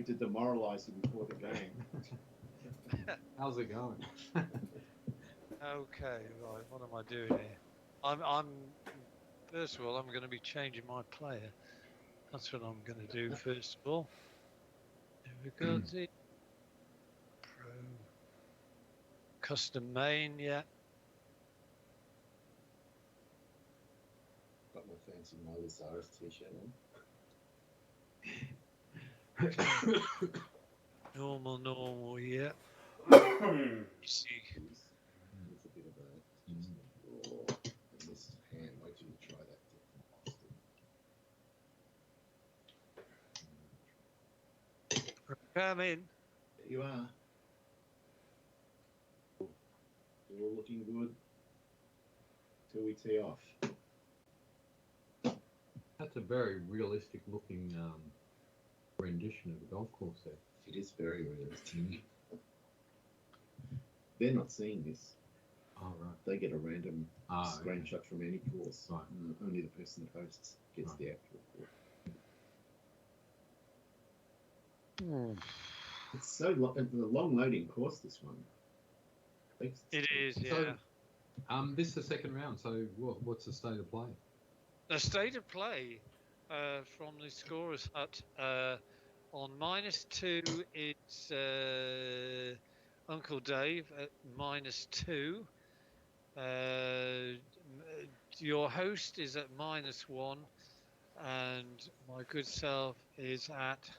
to demoralise him before the game. How's it going? Okay, right. What am I doing here? I'm first of all, I'm going to be changing my player. That's what I'm going to do first of all. Here we go. The Pro custom main, yeah. Got my fancy Miley Cyrus t-shirt on. Normal, yeah. You see, It's a bit of a just raw. And this hand, wait till you try that. come in. There you are. You're all looking good till we tee off. That's a very realistic looking rendition of the golf course there. It is very realistic. They're not seeing this. Oh, right. They get a random Ah, screenshot from any course. Right. Only the person that hosts gets Right. the actual course. It's so it's a long loading course, this one. It is, yeah. So, this is the second round, so what's the state of play? The state of play from the scorer's hut on -2, it's Uncle Dave at -2. Your host is at -1, and my good self is at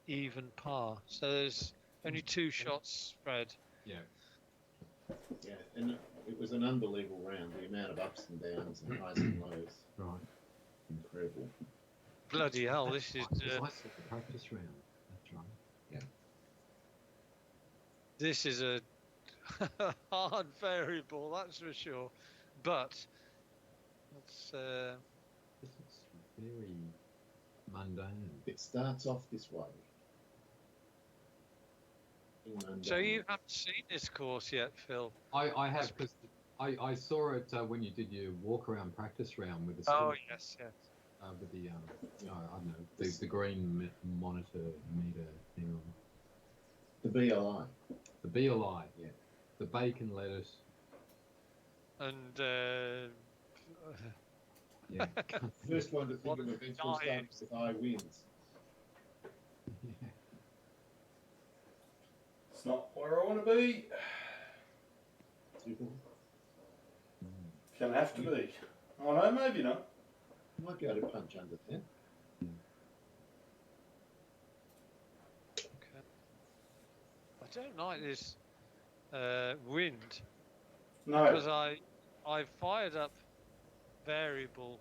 even par. So there's only 2 shots spread. Yeah. Yeah, and it was an unbelievable round. The amount of ups and downs and highs and lows. Right. Incredible. Bloody hell, this is... I saw the practice round. That's right. Yeah. This is a hard variable, that's for sure. But it's This is very mundane. It starts off this way. so you haven't seen this course yet, Phil? I have, because I saw it when you did your walk around practice round with the Oh yes. with the I don't know, the green monitor meter thing on The BLI. the BLI, Yeah. the bacon lettuce. And Yeah. First one to think What of a eventual diet. starts with I wins. Yeah. It's not where I want to be. Super. Gonna have to be. Oh no, maybe not. You might be able to punch under 10. okay. I don't like this wind No. because I fired up variable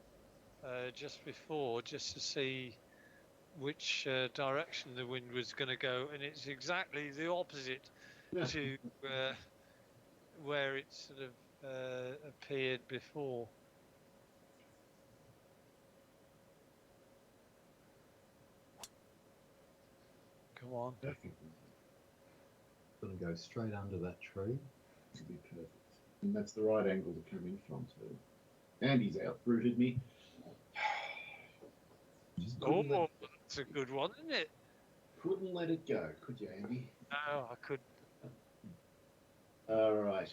just before just to see which direction the wind was going to go, and it's exactly the opposite to where it sort of appeared before. Come on. Gonna go straight under that tree. It'll be perfect. And that's the right angle to come in from too. And he's outrooted me. Just Oh, that's a good one, isn't it? couldn't let it go, could you, Andy? No, I could. All right.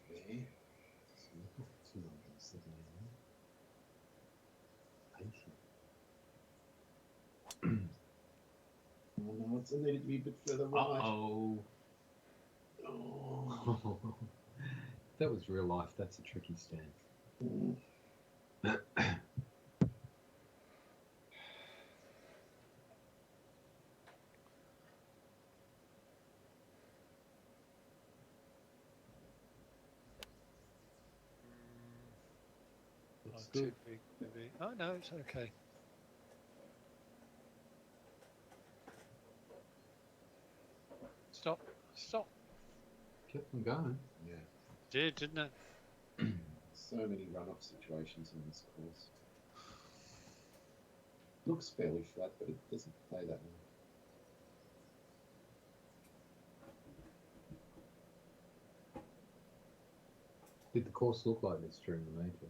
Okay. 279. Oh no, it's needed to be a bit further right. Uh-oh. Oh. That was real life. That's a tricky stance. Mm. Looks Too good. big, maybe. Oh no, it's okay. Stop. Kept them going. Yeah. Didn't it? So many run-off situations on this course. Looks fairly flat, but it doesn't play that well. Did the course look like this during the major?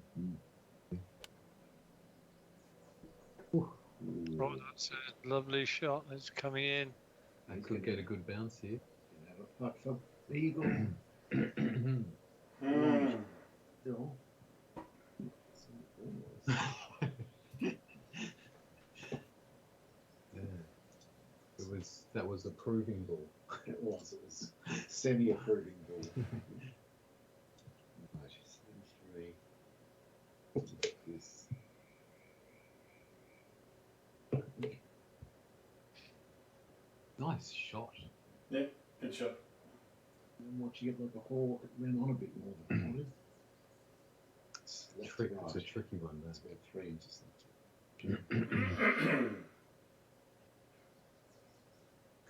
Oh, that's a lovely shot. It's coming in. I could get a good bounce here. You have a putt for Beagle. Hmm. Bill. Yeah. That was a proving ball. It was semi-approving ball. Right, 73. This. Nice shot. Good shot. And once you get like a hole, it ran on a bit more than I wanted. It's left to It's a right. tricky one. That's That. about 3 inches left.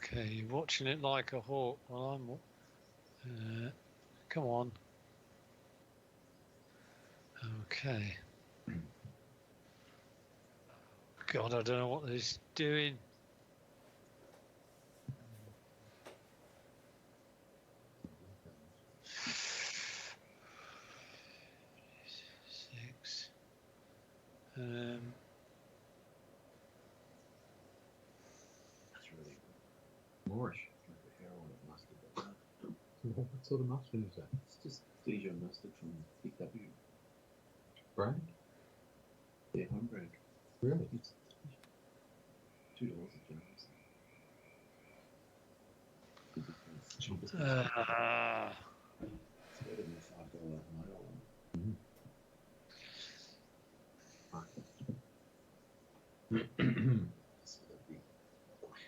Okay, you're watching it like a hawk. Well, come on. Okay. God, I don't know what this is doing. Six. That's really good. Moorish. Like the heroin of mustard. What sort of mustard is that? It's just Dijon mustard from PW. Brand? Yeah, home brand. Really? It's $2 a jar. It's cheaper than it's better than the $5 mile one. Just with a big push.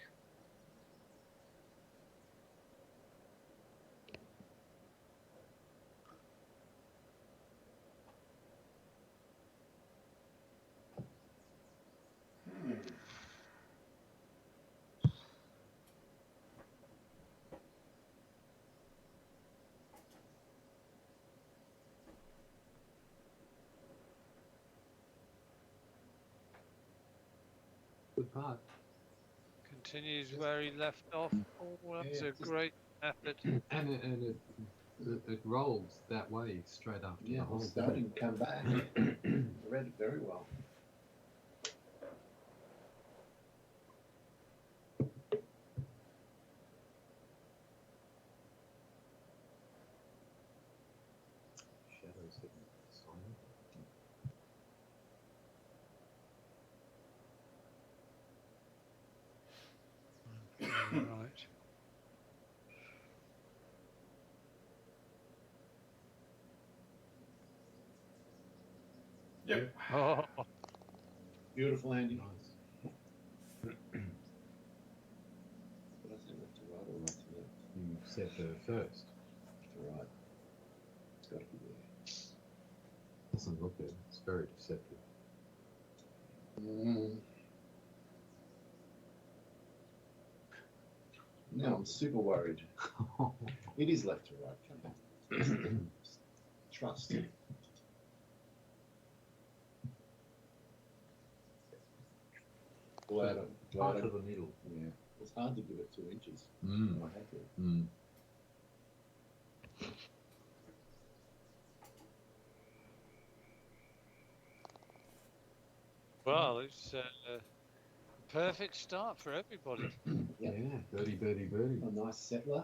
Good part. Continues where he left off. Oh, that's Yeah, a just- great effort. And it rolls that way straight after Yeah, the it hole. was starting to come back. Read it very well. Shadows hitting the sign. Right. Yep. Oh, Beautiful, Andy. Nice. But I think left to right or right to left? You said first. Left to right. It's got to be there. Doesn't look it. It's very deceptive. Now I'm super worried. It is left to right. Come on. Trust. Glad Part I, of the middle. yeah. It's hard to give it 2 inches. Mm. I had to. Mm. well, it's a perfect start for everybody. Yeah. Birdie, birdie, birdie. A nice settler.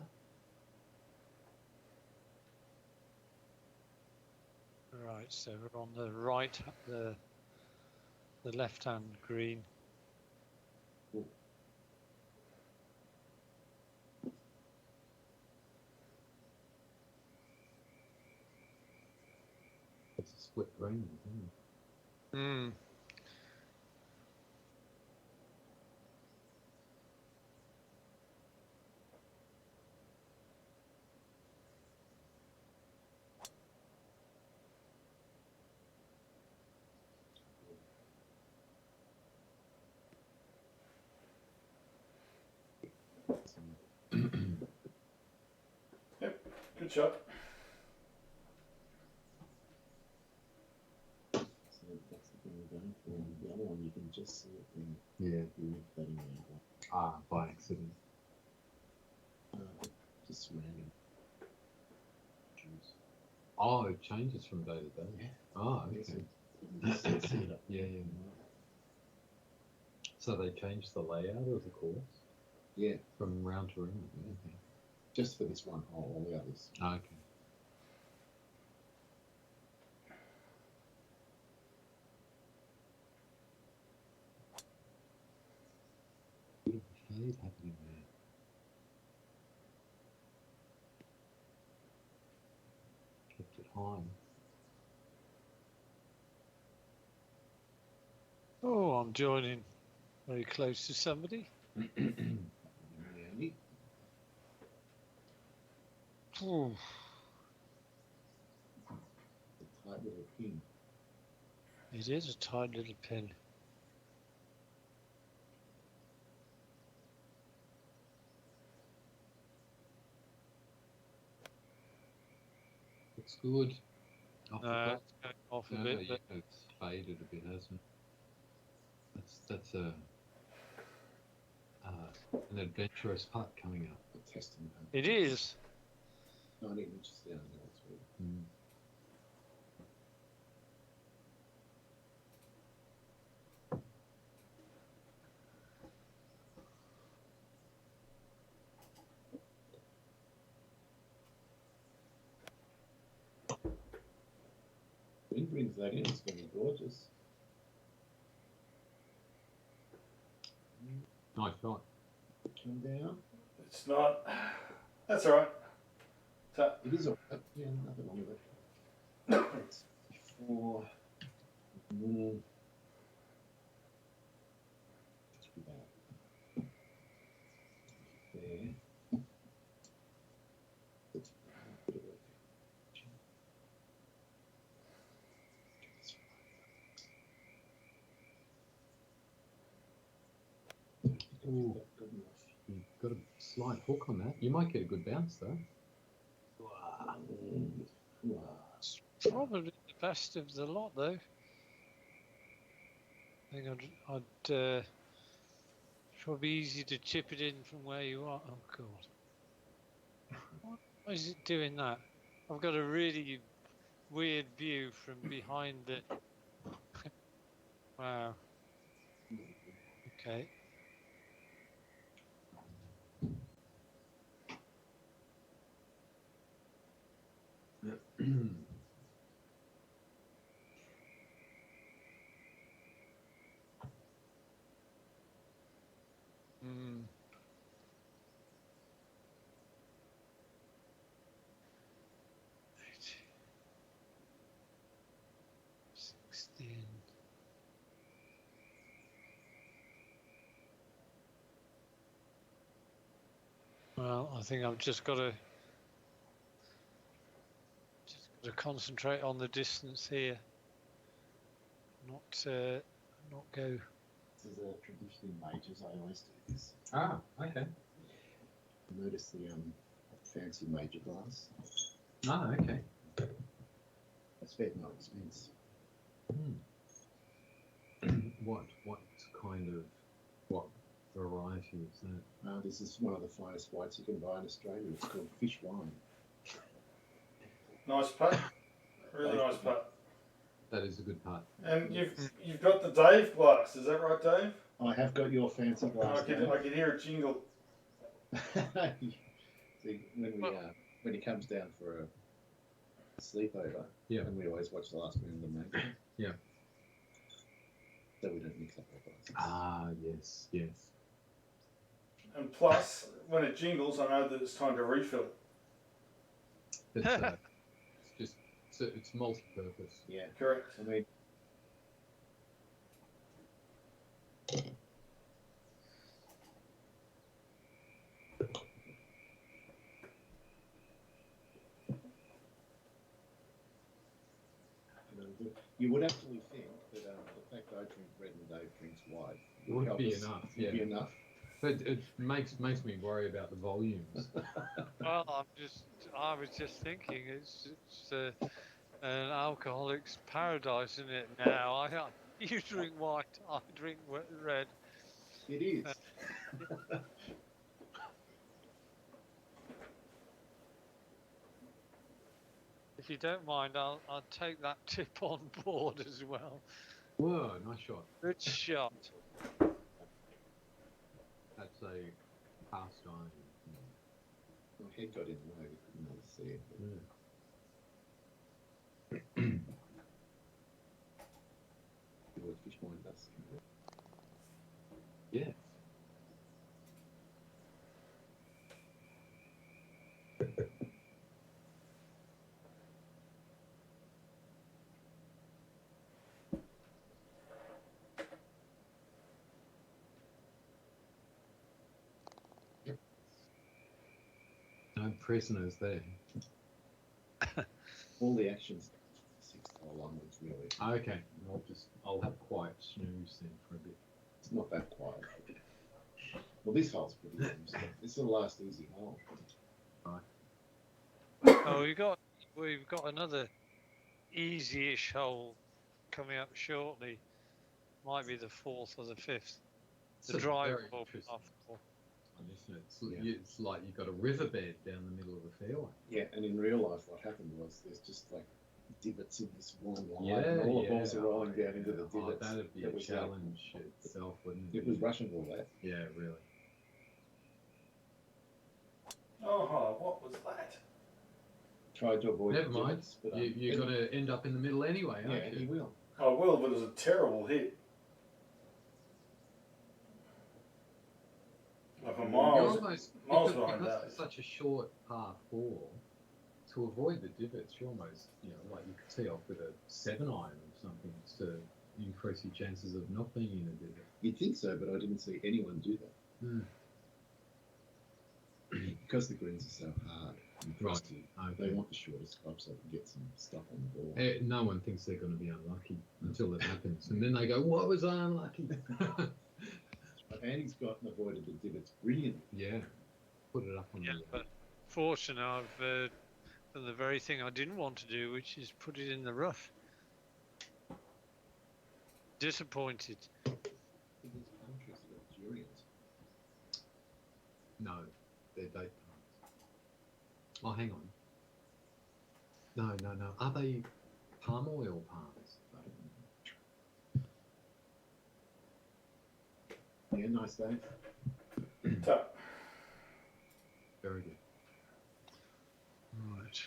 Right, so we're on the right, the left-hand green. It's a split green. Hmm. Good shot. So that's the thing we're going for. And the other one, you can just see it when Yeah. you're betting angle. Ah, by accident. Just random. Choose. Oh, it changes from day to day. Yeah. Oh, Yes, okay. you can see it up. Yeah, yeah. Right. So So they changed the layout of the course Yeah, from round to round. Okay. just for this one hole, all the others. Okay. Beautiful fade happening there. Kept it high. Oh, I'm joining very close to somebody. Andy. Ooh. The tight little pin. It is a tight little pin. Looks good. Off the No, top. it's going off a No, bit, yeah, but it's faded a bit, hasn't it? That's a an adventurous putt coming up. A testing. it is. 19 inches down now. It's weird. Mm. Wind brings that in. It's going to be gorgeous. Nice shot. Come down. It's not. That's all right. So, It is all right. Yeah, nothing wrong with it. It's before. Just about there. It's a bit of work. Ooh. Good enough. You've got a slight hook on that. You might get a good bounce though. Wow. Probably the best of the lot, though. I think I'd probably easy to chip it in from where you are. Oh God, why is it doing that? I've got a really weird view from behind the. Wow. Okay. Mm. Right. 16. Well, I think I've just got to concentrate on the distance here, not go. This is a tradition in majors. I always do this. Ah, okay. Notice the fancy major glass. Ah, okay. I spared no expense. What kind of what variety is that? This is one of the finest whites you can buy in Australia. It's called fish wine. nice putt. Really nice putt. That is a good part. And you've got the Dave glass. Is that right, Dave? I have got your fancy glass. I can hear it jingle. See, when he comes down for a sleepover, Yeah. and we always watch the last round of the major. Yeah. So we don't mix up our glasses. Ah, yes. And plus, when it jingles, I know that it's time to refill. It's just it's multi-purpose. Yeah. Correct. I mean, you would actually think that the fact I drink red and Dave drinks white Would be us- enough, would yeah. be enough. But it makes me worry about the volumes. Well, I was just thinking it's an alcoholic's paradise, isn't it? Now you drink white, I drink red. It is. If you don't mind, I'll take that tip on board as well. Whoa, nice shot. Good shot. say cast iron. My head got in the way, we couldn't really see it. But George Fishmine does. Yeah. No prisoners there. All the actions $6 onwards, really. Okay, I'll have quiet snooze then for a bit. It's not that quiet. Well, this hole's pretty easy. This is the last easy hole. Oh, we've got another easy-ish hole coming up shortly. Might be the fourth or the fifth. The It's a drive very hole. interesting After. one, isn't it? Yeah. It's like you've got a riverbed down the middle of the fairway. Yeah, and in real life, what happened was there's just like divots in this one line, Yeah, and all the yeah. balls are rolling down into the Oh, divots. that'd be It a was like- challenge itself, wouldn't it? It was Russian roulette. Yeah, really. Oh, what was that? Tried to avoid Never the mind. divots, but, You've got to end up in the middle anyway, yeah, aren't he you? will. I will, but it was a terrible hit. Like a You're miles, almost, miles because behind that. it's such a short par 4, to avoid the divots, you're almost, like you could tee off with a 7-iron or something to increase your chances of not being in a divot. You'd think so, but I didn't see anyone do that. Hmm. Because the greens are so hard and Right. crusty, they Okay. want the shortest club so they can get some stuff on the ball. No one thinks they're going to be unlucky until it happens. And then they go, what was I unlucky? And he's got and avoided the divots brilliantly. Yeah. Put it up on Yeah, the... but fortunately, I've done the very thing I didn't want to do, which is put it in the rough. Disappointed. These palm trees are luxuriant. No, they're date palms. Oh, hang on. No. Are they palm oil palms? I don't know. Yeah, nice day. Tap. Very good. Right.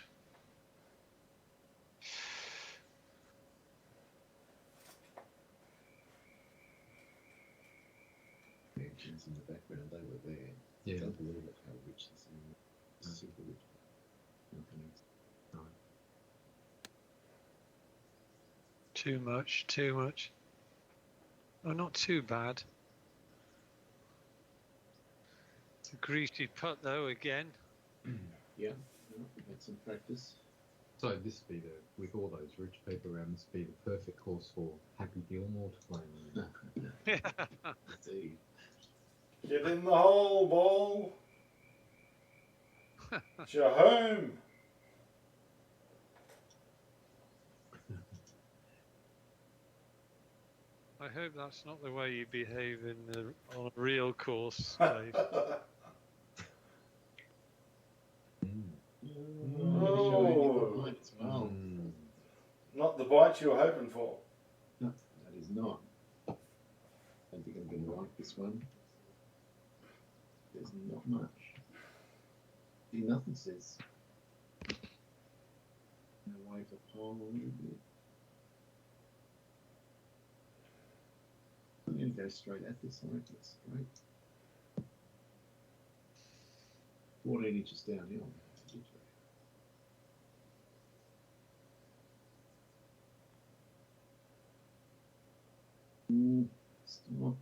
Mansions in the background, they were there. Yeah. Don't believe it how rich this is. It's super rich. Nothing else. Too much. Oh, not too bad. It's a greasy putt though again. Yeah, we've had some practice. So this would be with all those rich people around, this would be the perfect course for Happy Gilmore to play on. Indeed. Get in the hole, ball. It's your home. I hope that's not the way you behave on a real course, Dave. Oh. As well. Not the bite you were hoping for. No, that is not. I don't think I'm going to like this one. There's not much. See, nothing says. No way to palm a little bit. I'm going to go straight at this. I reckon it's straight. 14 inches downhill. That's a good Stop.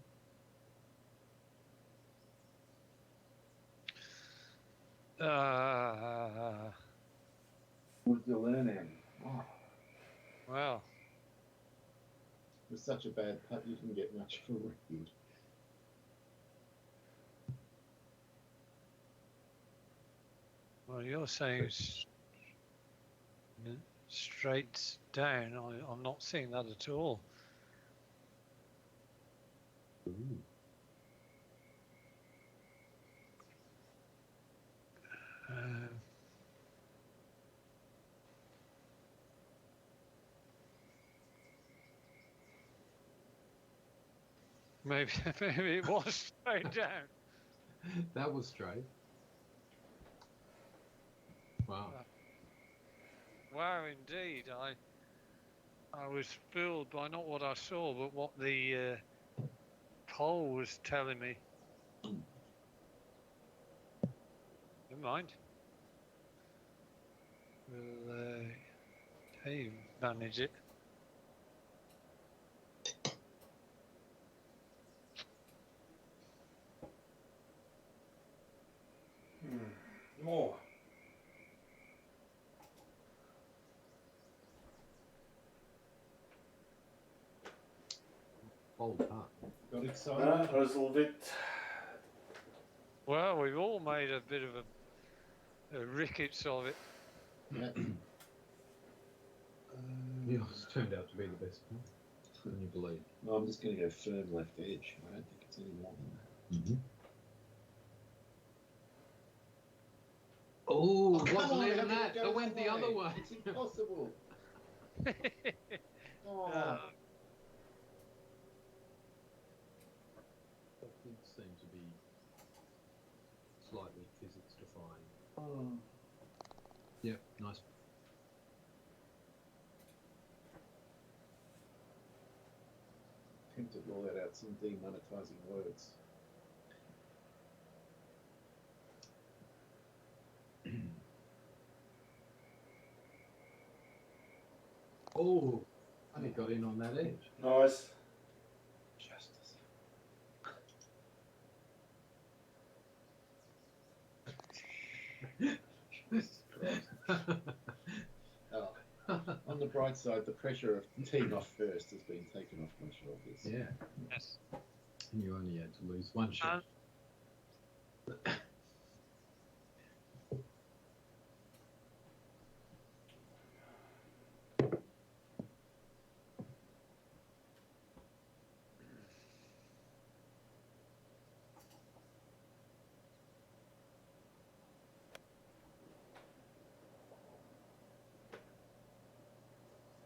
What's the learning? Oh, Well, it was such a bad putt, you didn't get much for refuge. you're saying straight down. I'm not seeing that at all. Ooh. Maybe it was straight down. That was straight. Wow. Wow, indeed. I was thrilled by not what I saw, but what the poll was telling me. Never mind. Will Dave manage it? More. Bold putt. Got No, excited. I was a little bit. Well, we've all made a bit of a rickets of it. Yeah. Yours turned out to be the best putt. Can you believe? No, I'm just going to go firm left edge. I don't think it's any more than that. Mm-hmm. Oh, come wasn't on, even how can that. it go It went the that other way. It's impossible. Oh. That did seem to be slightly physics defying. Oh. Yep, nice. Attempt to roll that out some demonetizing words. Oh, and it got in on that edge. Nice. Justice. Oh. On the bright side, the pressure of teeing off first has been taken off my shoulders. Yeah, Yes. and you only had to lose one shot.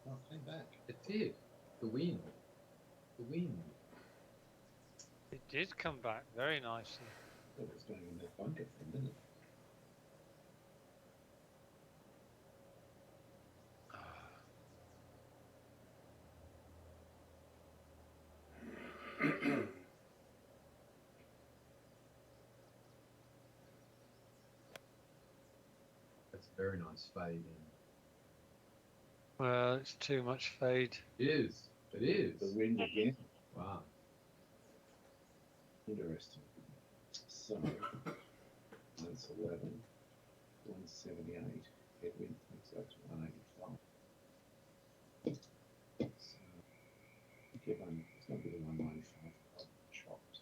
Oh, came back. It did. The wind. The wind. It did come back very nicely. Thought it was going in that bunker for a minute. That's a very nice fade in. Well, it's too much fade. It is. It is. The wind again. Wow. Interesting. So, that's 11, 178. Headwind takes out to 185. So, given it's not really 195, I'm chopped.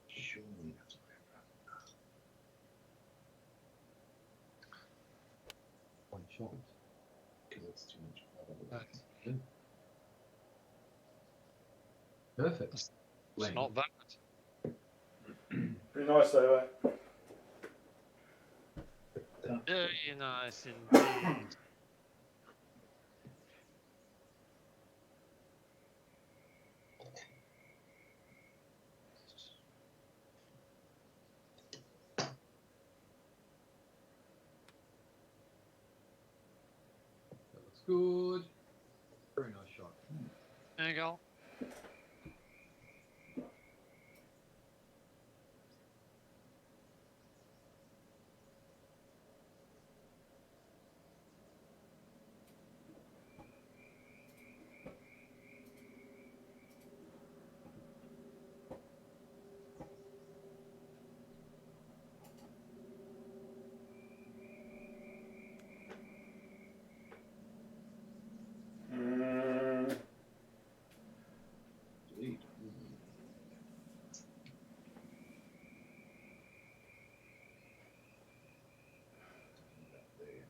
Surely that's where One shot. because it's too much water. That's good. Perfect. It's Lane. not bad. Pretty nice though, eh? Very nice indeed. That looks good. Very nice shot. There you go. Indeed. About there.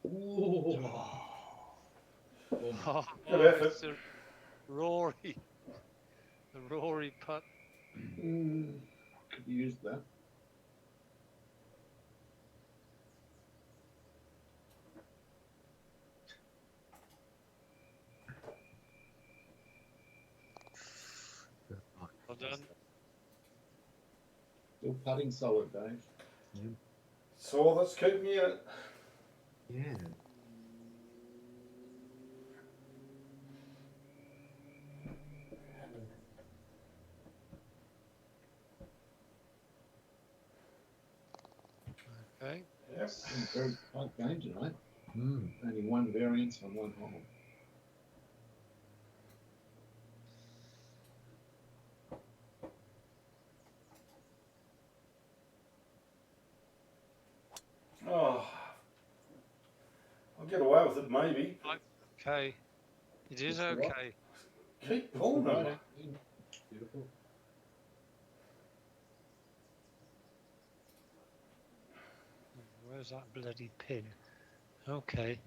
Ooh. Oh, Good effort. it's a Rory. The Rory putt. Could use that. done. Still putting solid, Dave. It's all that's keeping you in it. Yeah. Okay. Yep. It's been a very tight game tonight. Mm. Only one variance on one hole. Oh, I'll get away with it maybe. Okay. It is That's right. okay. Keep pulling them. Right, Beautiful. Where's that bloody pin? Okay.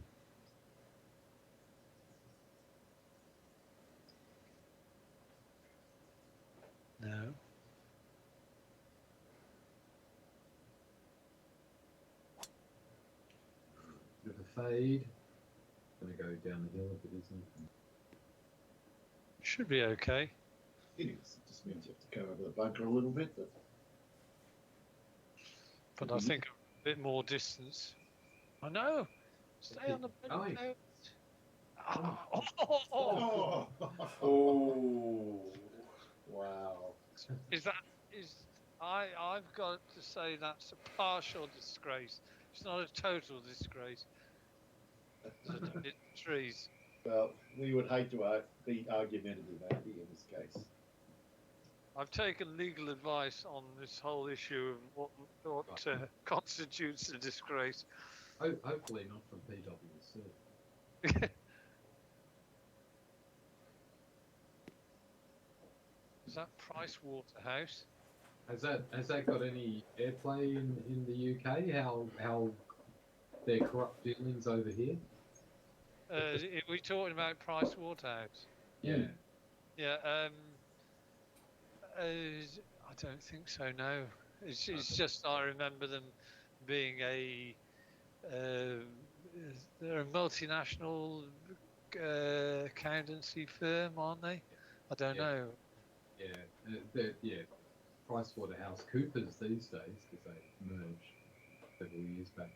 No. Bit of a fade. Gonna go down the hill a bit, isn't it? Should be okay. It is. It just means you have to go over the bunker a little bit, but But I think a bit more distance. I know. Stay on the bloody Oh. boat. Oh. Oh. wow. Is I've got to say that's a partial disgrace. It's not a total disgrace. It's trees. Well, we would hate to be argumentative, Andy, in this case. I've taken legal advice on this whole issue of what constitutes a disgrace. Hopefully not from PwC. Is that Price Waterhouse? Has that got any airplay in the UK? How their corrupt dealings over here? Are we talking about Price Waterhouse? Yeah. Yeah. I don't think so. No. It's just I remember them being they're a multinational accountancy firm, aren't they? I don't know. Yeah. PricewaterhouseCoopers these days because they merged several years back.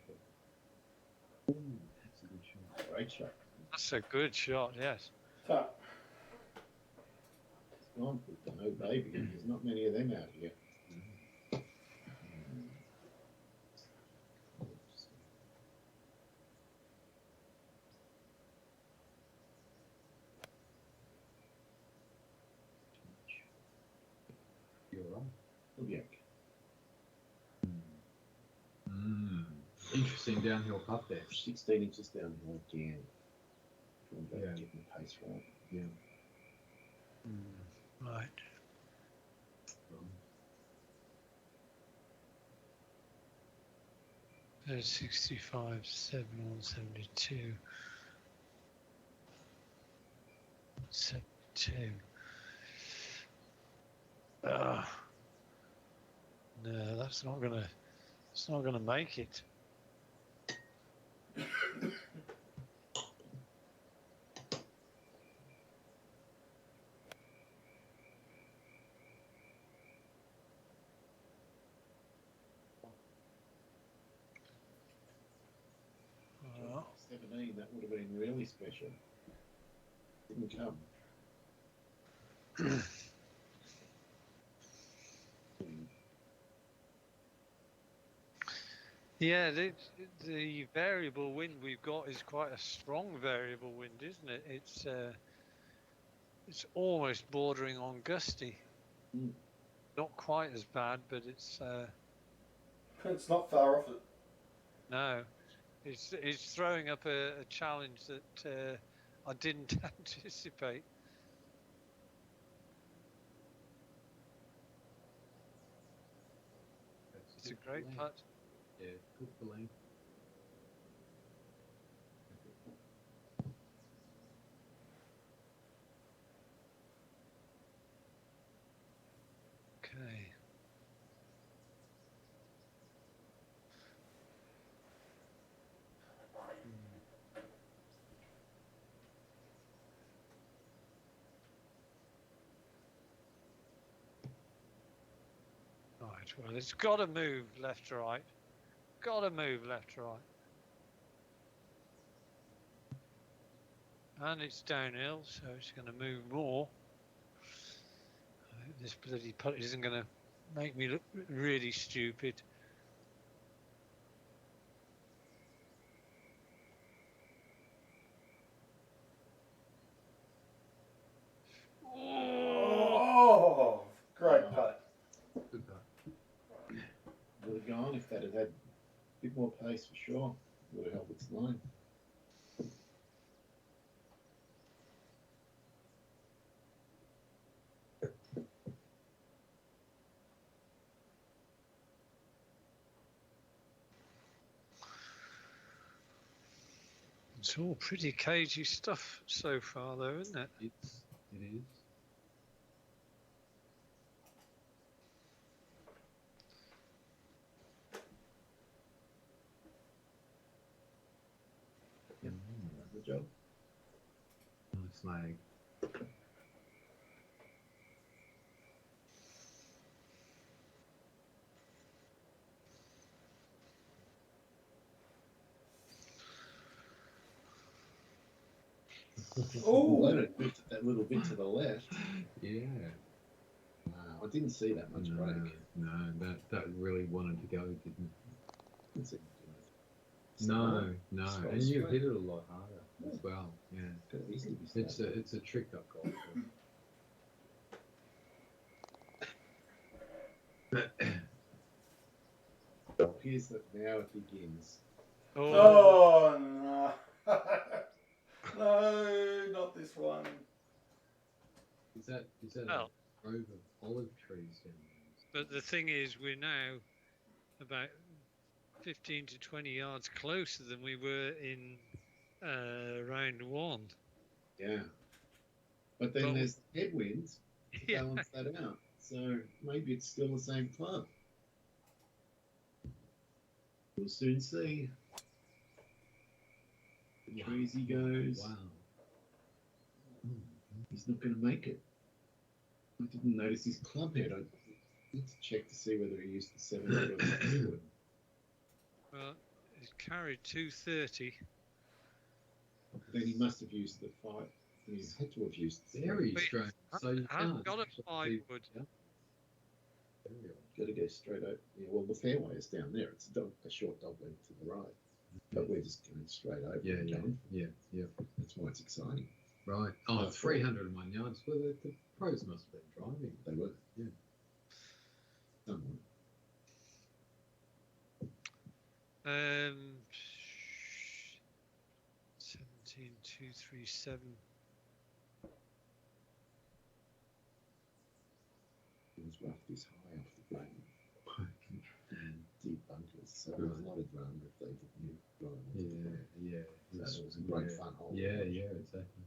Ooh, that's a good shot. Great shot. That's a good shot. Yes. So, It's gone for the no baby. There's not many of them out here. You're right. Yeah. Interesting downhill putt there. 16 inches downhill again. Yeah. Getting the pace right. Yeah. Right. There's 65, 7172. 72. No, that's not gonna. It's not gonna make it. Well, 17, that would have been really special. Didn't come. yeah, the variable wind we've got is quite a strong variable wind, isn't it? It's almost bordering on gusty. Mm. Not quite as bad, but it's it's not far off it. no. It's throwing up a challenge that I didn't anticipate. It's a great putt. Yeah, good for lane. Okay. much. Well, it's got to move left to right. Got to move left to right. And it's downhill, so it's going to move more. I hope this bloody putt isn't going to make me look really stupid. Oh, great putt. Good putt. Would have gone if that had had a bit more pace for sure. Would have held its line. It's all pretty cagey stuff so far, though, isn't it? It is. Yeah, good job. Nice lag. Ooh. Let it drift that little bit to the left. Yeah. Wow, I didn't see that much No, break. no, that really wanted to go, didn't it? Didn't see much. No, no, Straight, and you straight. hit it a lot harder as well. Yeah, Could easily be it's a tricked up golf. Well, here's the now it begins. Oh, no. No, not this one. Is that Well. a grove of olive trees down there? But the thing is, we're now about 15 to 20 yards closer than we were in round one. Yeah. But then Well, there's headwinds to Yeah. balance that out. So maybe it's still the same club. We'll soon see. The trees he goes. Wow. He's not going to make it. I didn't notice his club head. I need to check to see whether he used the 7 wood or the 3 wood. Well, he's carried 230. Then he must have used the 5. He had to have used the 3. Very Wait, strange. So you I haven't can't got a actually 5 see- wood. Yeah. Very odd. Got to go straight out. Yeah, well, the fairway is down there. It's a short dog length to the right. But we're just going straight over. Yeah, and yeah, going. yeah, yeah. That's why it's exciting. Right. Oh, 301 yards. Well, the pros must have been driving. They were. Yeah. Someone. 17237. It was rough this high off the plane. And deep bunkers. So there was a lot of drama if they knew Ryan wasn't there. Yeah. So it was a great fun hole. Yeah, yeah, exactly.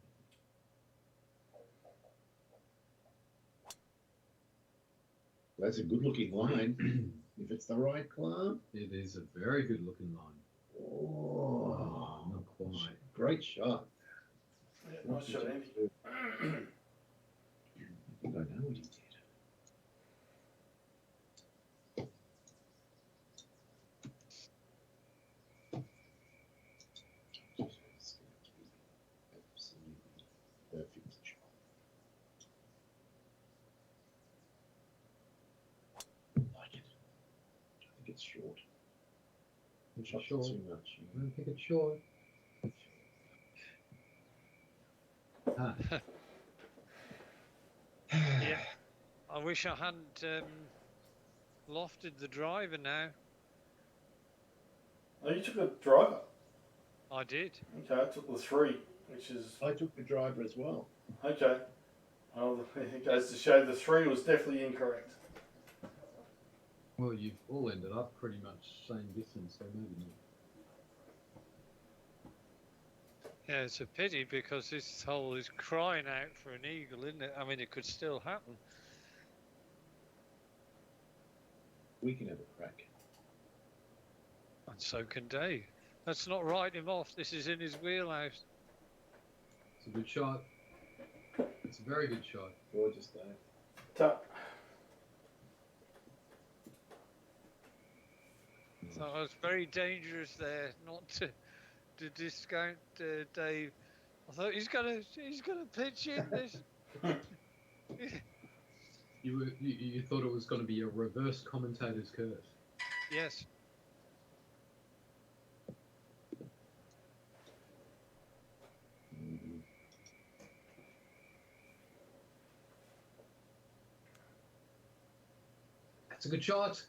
That's a good looking line. If it's the right club. It is a very good looking line. Oh, Not quite. great shot. Yeah, nice shot, Andy. I don't know what he did. Absolutely perfect shot. Like it. I think it's short. Shot Short. too much. I don't think it's short. Ah, Yeah. I wish I hadn't lofted the driver now. Oh, you took a driver. I did. Okay, I took the 3, which is I took the driver as well. okay. Well, it goes to show the 3 was definitely incorrect. well, you've all ended up pretty much same distance, so maybe not. Yeah, it's a pity because this hole is crying out for an eagle, isn't it? I mean, it could still happen. We can have a crack. And so can Dave. Let's not write him off. This is in his wheelhouse. It's a good shot. It's a very good shot. Gorgeous day. Tap. So I was very dangerous there, not to discount Dave. I thought he's gonna pitch in this. You thought it was going to be a reverse commentator's curse. Yes. Mm. That's a good shot.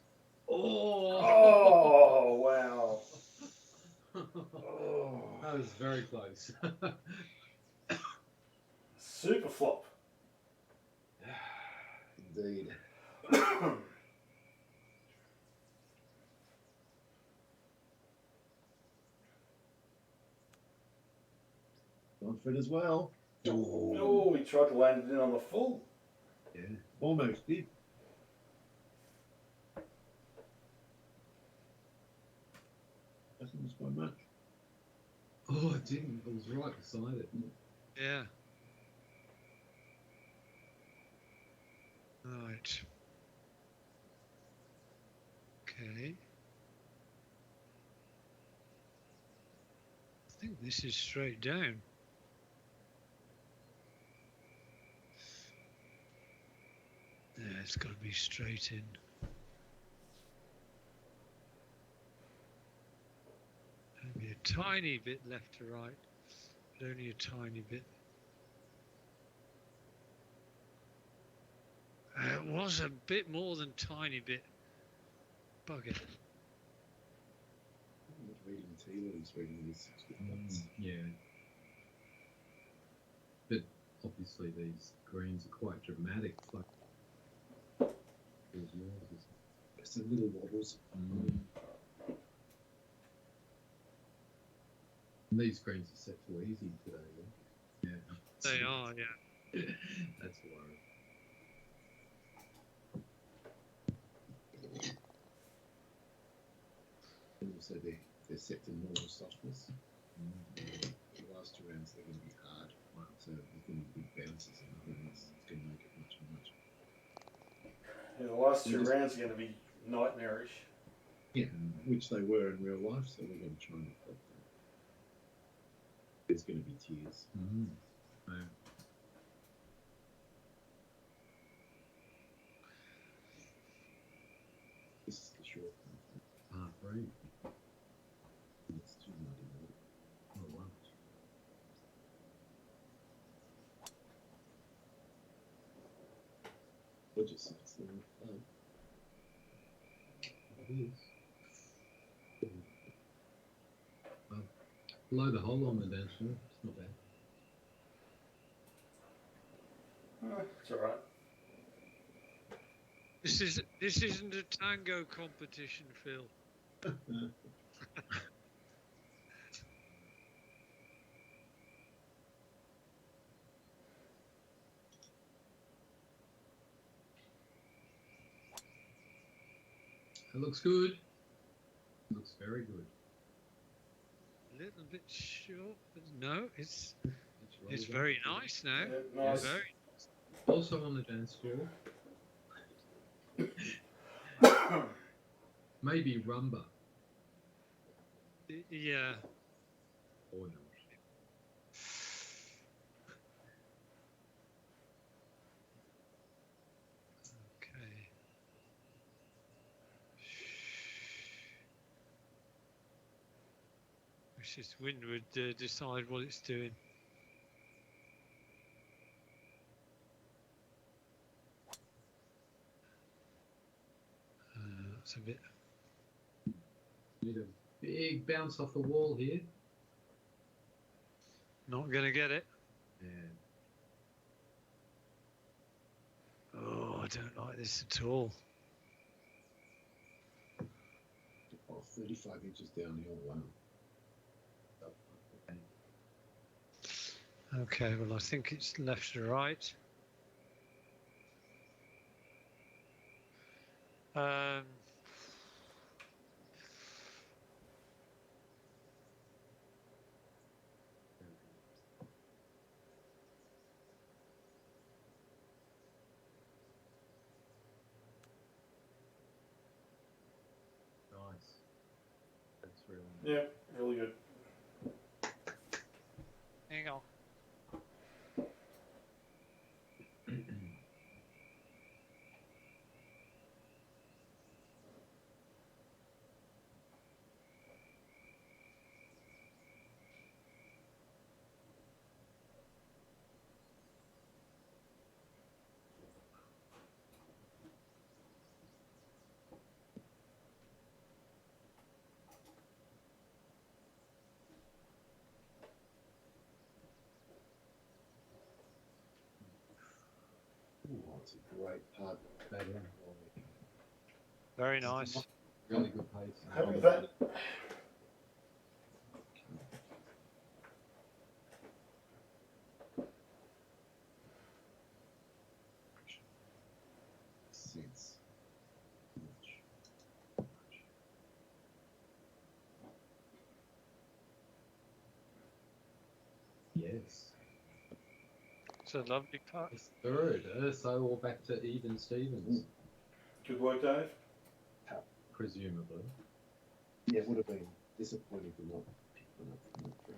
Oh! Oh, wow. Oh. That was very close. Super flop. Indeed. Montfort as well. Oh, he tried to land it in on the full. Yeah, almost did. Doesn't miss by much. Oh, it didn't. It was right beside it. Yeah. Right. Okay. I think this is straight down. Yeah, it's got to be straight in. Maybe a tiny bit left to right, but only a tiny bit. It was a bit more than tiny bit. Bugger. I'm not reading tea while he's reading these 60 points. Yeah. But obviously these greens are quite dramatic. Like yours is. Some little wobbles. And these greens are set too easy today. Yeah. They are, yeah. That's a worry. And also they're set to normal softness. The last two rounds they're going to be hard. So there's going to be big bounces and otherwise it's going to make it much too much. Yeah, the last two rounds are going to be nightmarish. Yeah, which they were in real life, so we're going to try and reflect that. There's going to be tears. Yeah. This is the short one. Right. It's too muddy. Oh, wow. Or just it's the fun. It is. Below the hole on the dance floor. It's not bad. It's alright. This isn't a tango competition, Phil. It looks good. It looks very good. A little bit short, but no, it's It's very nice now. Yeah, nice. Very. Also on the dance floor. Maybe rumba Yeah. or not. Okay. Wish this wind would decide what it's doing. That's a bit. Need a big bounce off the wall here. Not gonna get it. Yeah. Oh, I don't like this at all. Oh, 35 inches downhill. Wow. Okay, well, I think it's left to right. Nice. really. Yeah, really good. Hang on. Oh, it's a great putt. Bad in. Very It's nice. not- Really good pace. Happy with that. Sense. Yes. It's a lovely putt. It's third. So we're back to even Stevens, Good work, Dave. presumably. Yeah, it would have been disappointing to not pick one up from that crowd.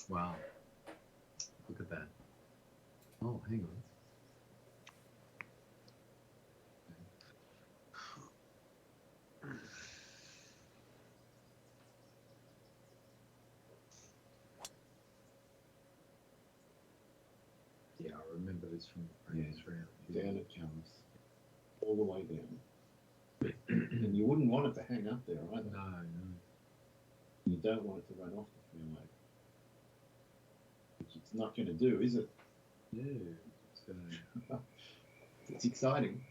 Wow. Look at that. Oh, hang on. Yeah, I remember this from the previous round. Down it comes. All the way down. And you wouldn't want it to hang up there either. No, no. You don't want it to run off the fairway. Which it's not going to do, is it? Yeah. It's gonna... It's exciting.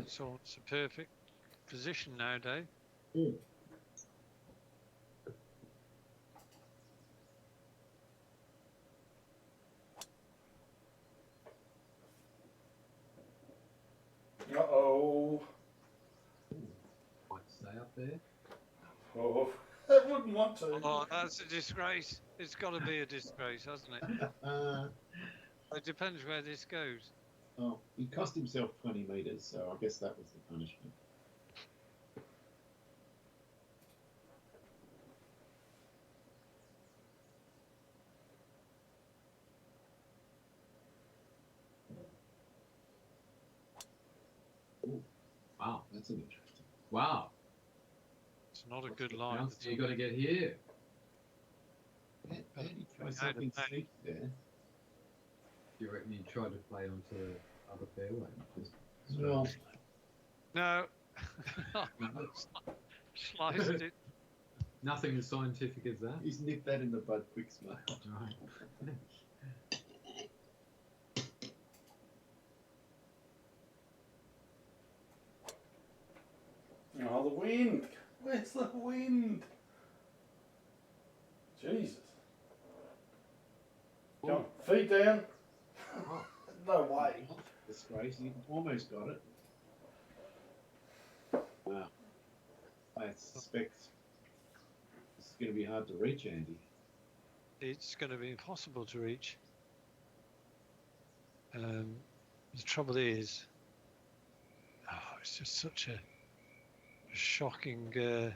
So it's a perfect position now, Dave. Uh-oh. Might stay up there. Oh, I wouldn't want to. Oh, that's a disgrace. It's got to be a disgrace, hasn't it? It depends where this goes. Oh, he cost himself 20 metres, so I guess that was the punishment. Wow. That's an interesting. Wow. It's not a What's good the line. bounce you got to get here. How did he try Yeah, something yeah. sneaky there? Do you reckon you tried to play onto the other fairway? Well, No. No. Sliced it. Nothing as scientific as that. he's nipped that in the bud quick, smile. Right. Oh, the wind. Where's the wind? Jesus. Come on, feet down. Oh. No way. Disgrace, he almost got it. Wow. I suspect it's going to be hard to reach, Andy. It's going to be impossible to reach. The trouble is, it's just such a shocking,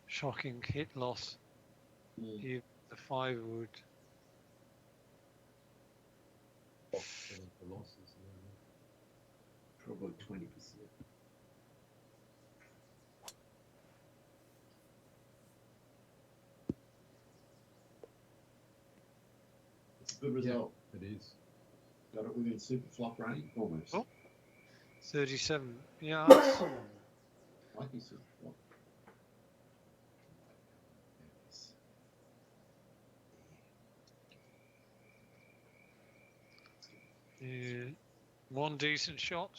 shocking hit loss. The 5 wood. The losses. Probably 20%. It's a good result. It is. Got it within super flop range, almost. Oh. 37 yards. Like you super flop. Yeah. One decent shot.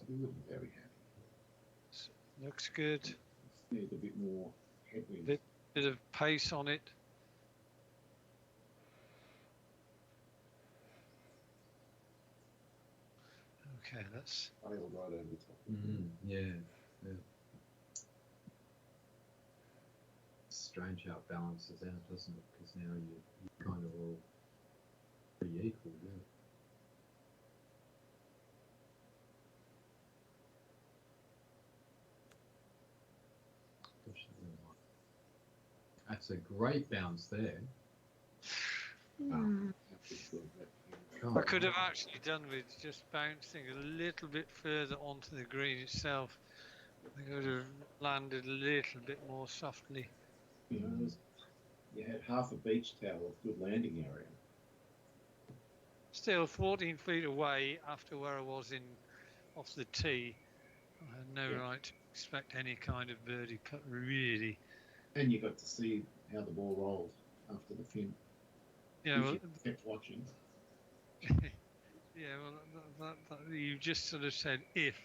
Good, very happy. Looks good. Need a bit more headwind. Bit of pace on it. Okay, that's Sailed right over the top. Yeah. It's strange how it balances out, doesn't it? Because now you're kind of all pretty equal, yeah. Push it a little more. That's a great bounce there. That was good. God, I could have actually done with just bouncing a little bit further onto the green itself. I could have landed a little bit more softly. You know, you had half a beach towel of good landing area. Still 14 feet away after where I was in off the tee. I had no Yeah. right to expect any kind of birdie putt, really. And you got to see how the ball rolled after the fin. Yeah, If well, you kept watching. yeah, well, that you just sort of said if.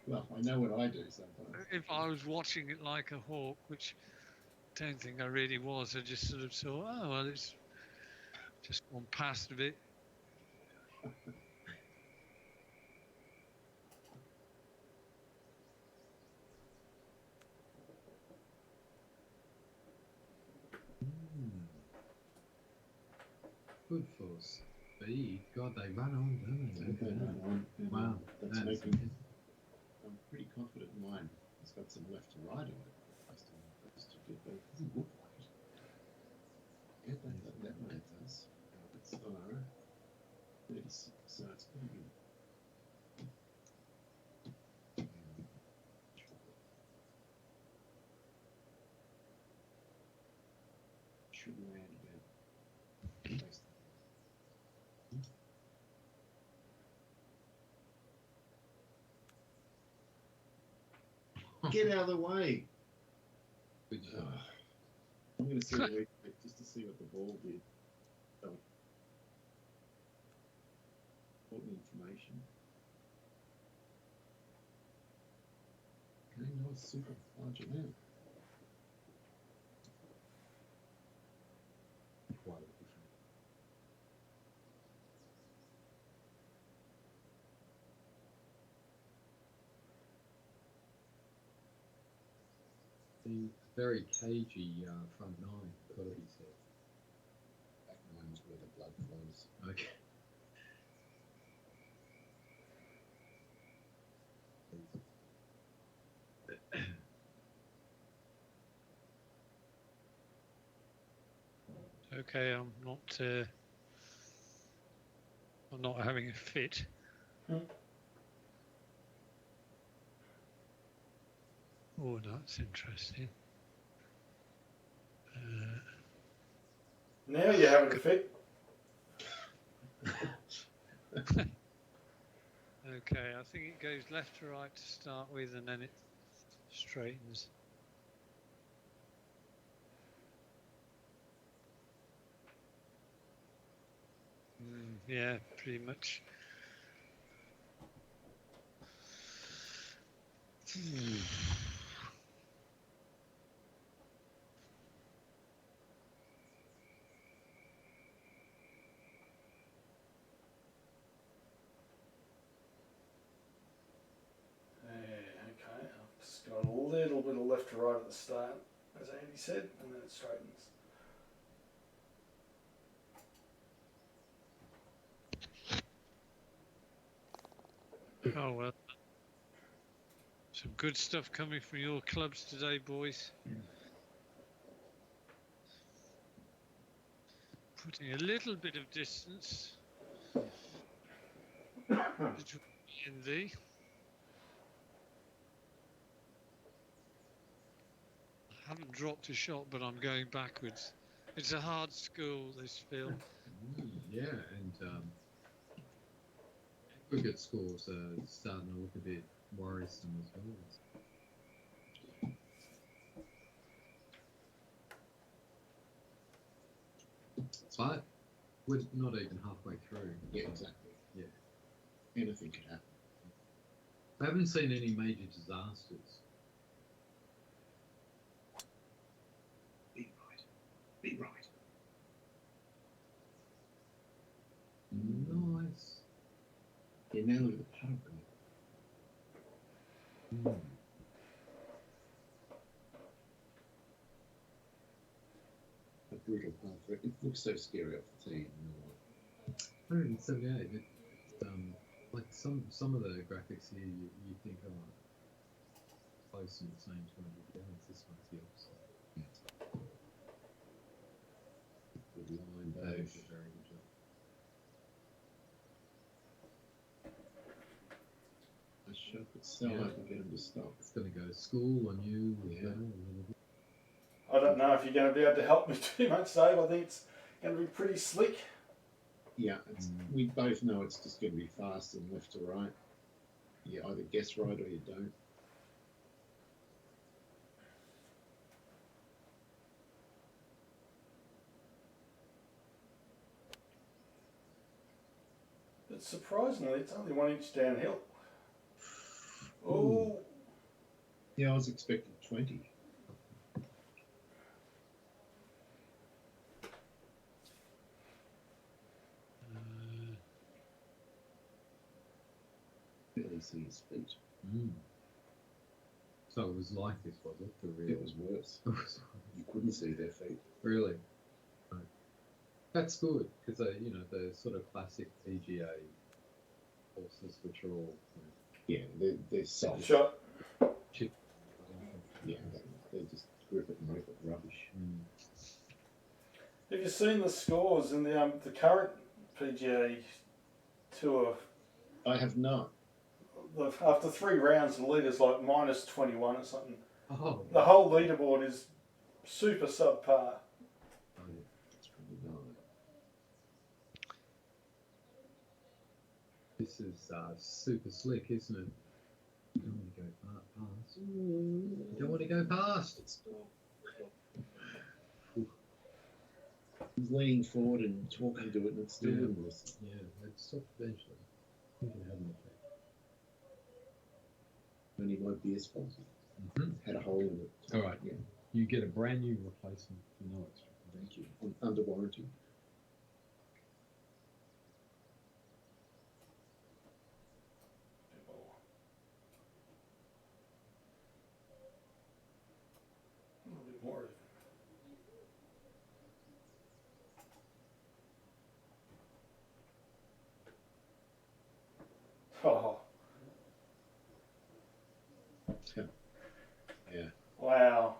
Well, I know what I do sometimes. If I was watching it like a hawk, which I don't think I really was, I just sort of saw, oh, well, it's just gone past a bit. good for speed. God, they run on, don't they? Okay, right on. And Wow, that's that's making. I'm pretty confident mine. It's got some left to right on it. Based on those two did, but it doesn't look like it. Yeah, that one it does. It's 36, so it's pretty good. Should land about. Based Get out of the way. Good shot. I'm going to see the replay just to see what the ball did. So, important information. Okay, nice, super large amount. Quite a different. The very cagey front nine, gotta be said. Back nine's where the blood flows. Okay. Okay, I'm not having a fit. Oh, that's interesting. Now you're having a fit. Okay, I think it goes left to right to start with, and then it straightens. Yeah, pretty much. Okay, I've just got a little bit of left to right at the start, as Andy said, and then it straightens. Oh well. Some good stuff coming from your clubs today, boys. Putting a little bit of distance between me and thee. I haven't dropped a shot, but I'm going backwards. It's a hard school, this Phil. Yeah, and cricket scores are starting to look a bit worrisome as well. But we're not even halfway through. Yeah, exactly. Yeah. Anything could happen. I haven't seen any major disasters. Be right. Be right. Nice. now look at the puddle gun. A brutal path. It looks so scary off the tee. 178. Like some of the graphics here, you think are close in the same 200 yards. This one's the opposite. Good line, That Dave. is a very good job. I shot it so I can get him to stop. It's going to go to school on you as Yeah. well a little bit. I don't know if you're going to be able to help me too much, Dave. I think it's going to be pretty slick. Yeah, we both know it's just going to be fast and left to right. You either guess right or you don't. But surprisingly, it's only 1 inch downhill. Oh, Yeah, I was expecting 20. Barely see his feet. So it was like this, was it? The real. It was worse. You couldn't see their feet. Really? Right. That's good because the sort of classic PGA horses, which are all Yeah, they're soft. shot. chip. Yeah, they just grip it and rip it rubbish. Have you seen the scores in the current PGA Tour? I have not. After 3 rounds, the leader's like minus 21 or something. Oh, The whole leaderboard is super subpar. It's probably not. this is super slick, isn't it? You don't want to go past. You don't want to go past. He's leaning forward and talking to it, and it's still Yeah. wouldn't listen. Yeah, it stopped eventually. I think it had an effect. Only my beer's faulty. Had a hole in it. All right. Yeah. You get a brand new replacement for no extra. Thank you. Under warranty. A little bit more. Oh, Yeah. wow.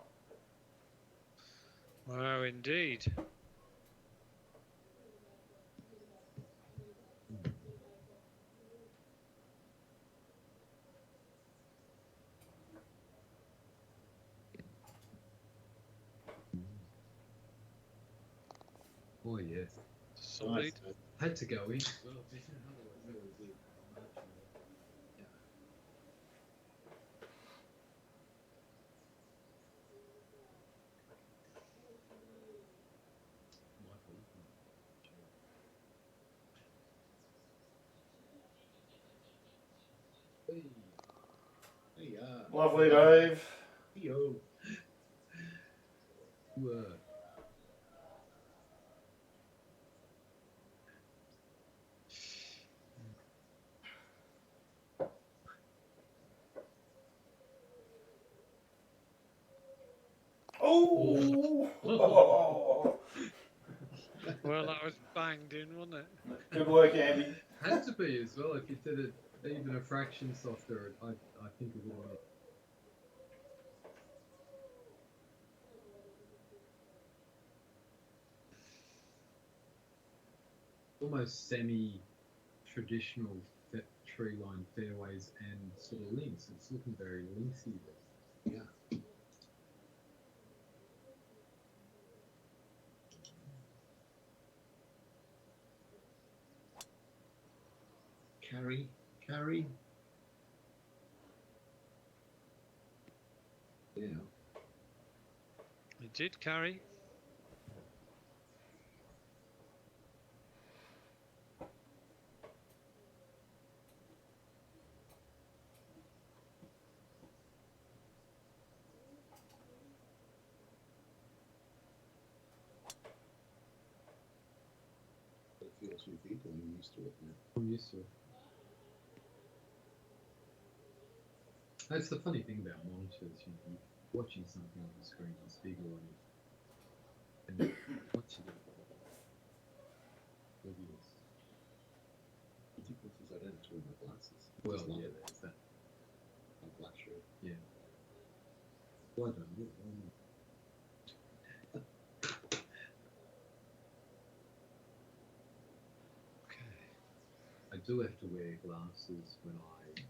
Wow, indeed. Oh yes. Solid. Nice. Had to go in. Hey. Hey, Lovely, Dave. Yo. Oh. Oh. Well, that was banged in, wasn't it? Good work, Andy. Had to be as well. If you did it even a fraction softer, I think it would have been. Almost semi-traditional tree line fairways and sort of links. It's looking very linksy there. Yeah. Carry. Yeah. It did carry. It feels with you, or you're used to it now. I'm used to it. That's the funny thing about monitors. You know, you're watching something on the screen that's bigger on you, and then once you get oblivious. The difference is I don't have to wear my glasses. Well, It's like yeah, there's that. a luxury. Yeah. Well, I don't know. Okay. I do have to wear glasses when I.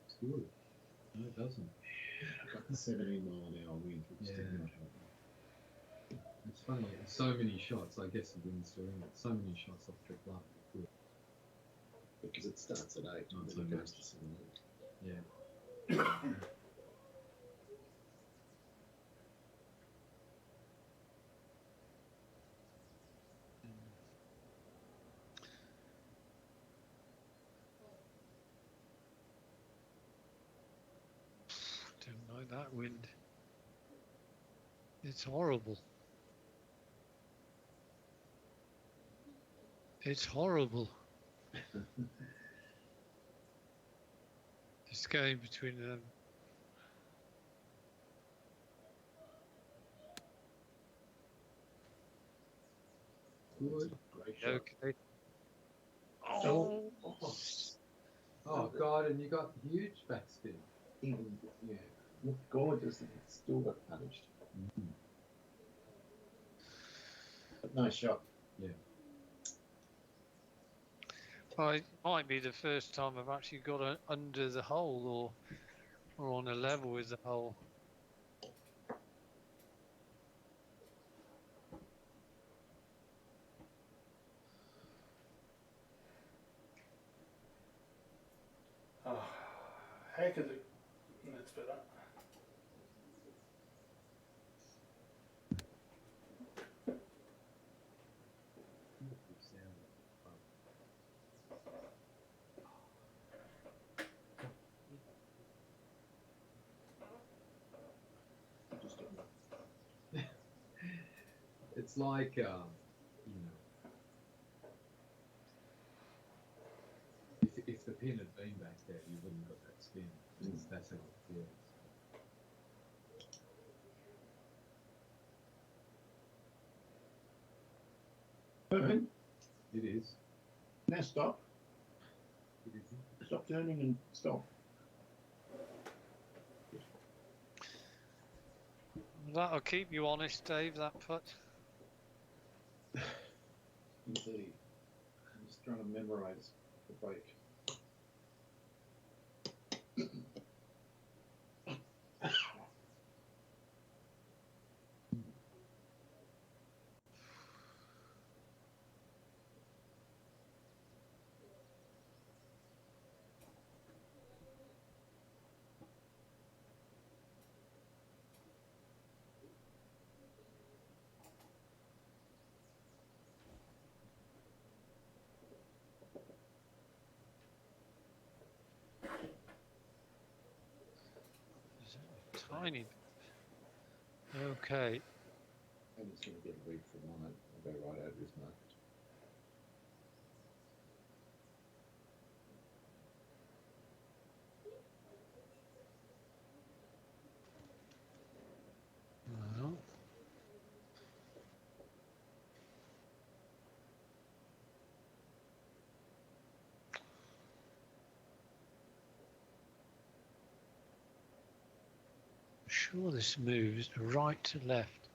It's good. No, it doesn't. I've got the 17-mile-an-hour wind, which did Yeah. not help me. It's funny. So many shots. I guess the wind's doing it. So many shots off trip light. Good. Because it starts at 8 Not and so then it goes much. to 17. Yeah. Don't like that wind. It's horrible. It's horrible. It's going between them. Good. Great shot. Okay. Oh, Oh, oh, Oh God! And you got huge backspin. even, yeah, looked gorgeous and it still got punished. Mm-hmm. But nice shot. well, it might be the first time I've actually got under the hole or on a level with the hole. Oh, heck of it. That's better. Beautiful sound. Just getting It's like, you know, if the pin had been back there, you wouldn't have got that spin. That's how it feels. Turn. It is. Now stop. It isn't. Stop turning and stop. That'll keep you honest, Dave, that putt. Indeed. I'm just trying to memorize the break. Tiny bit. Okay. And it's going to get a read from mine. I'll go right over his market. Well, I'm sure this moves right to left.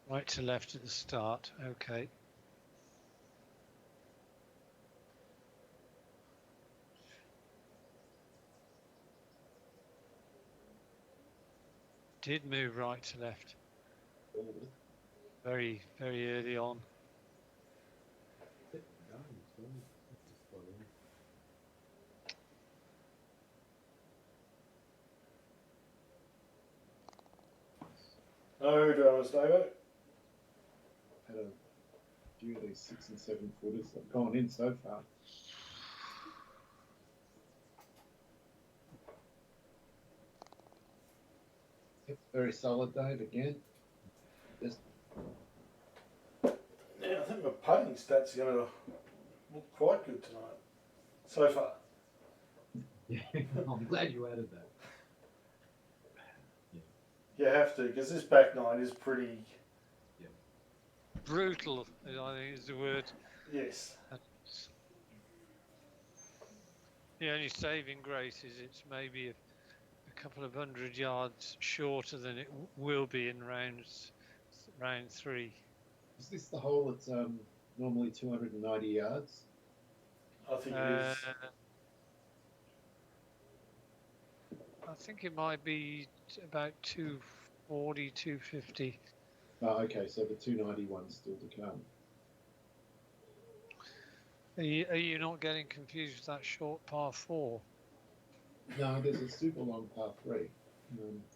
Right to left at the start. Okay. Did move right to left. Forward. Very, very early on. No, it's fine. It's just spot on. No dramas, David. Had a few of these 6 and 7 footers that have gone in so far. Yep, very solid, Dave. Again, just Yeah, I think my putting stats are going to look quite good tonight. So far. Yeah, I'm glad you added that. You have to, because this back nine is pretty. Brutal, I think is the word. Yes. The only saving grace is it's maybe a couple of 100 yards shorter than it will be in round 3. is this the hole that's normally 290 yards? I think it is. I think it might be about 240, 250. Oh, okay, so the 291's still to come. Are you not getting confused with that short par 4? No, there's a super long par 3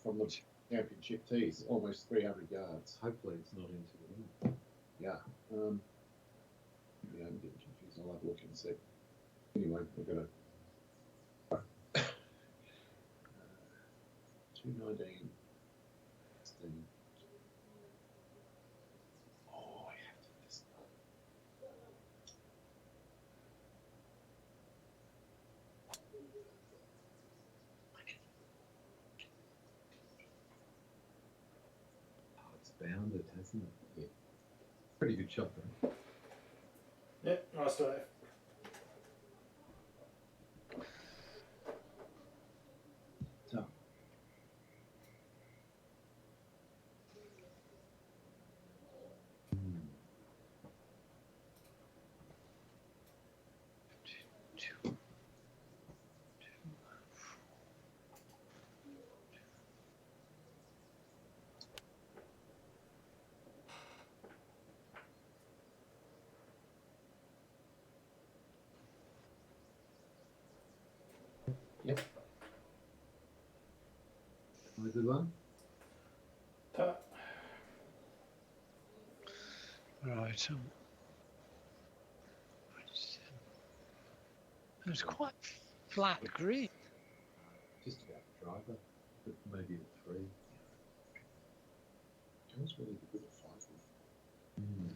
from the championship tees, almost 300 yards. Hopefully it's not into the wind. Yeah. I'm getting confused. I'll have a look and see. Anyway, we're going to 219. 16. Oh, I have to miss that. Oh, it's bounded, hasn't it? Yeah. Pretty good shot though. Yeah, nice day. So, yep. Have a good one. Ta. Right. It's quite flat green. Just about the driver, but maybe a 3. John's really good at 5 wood.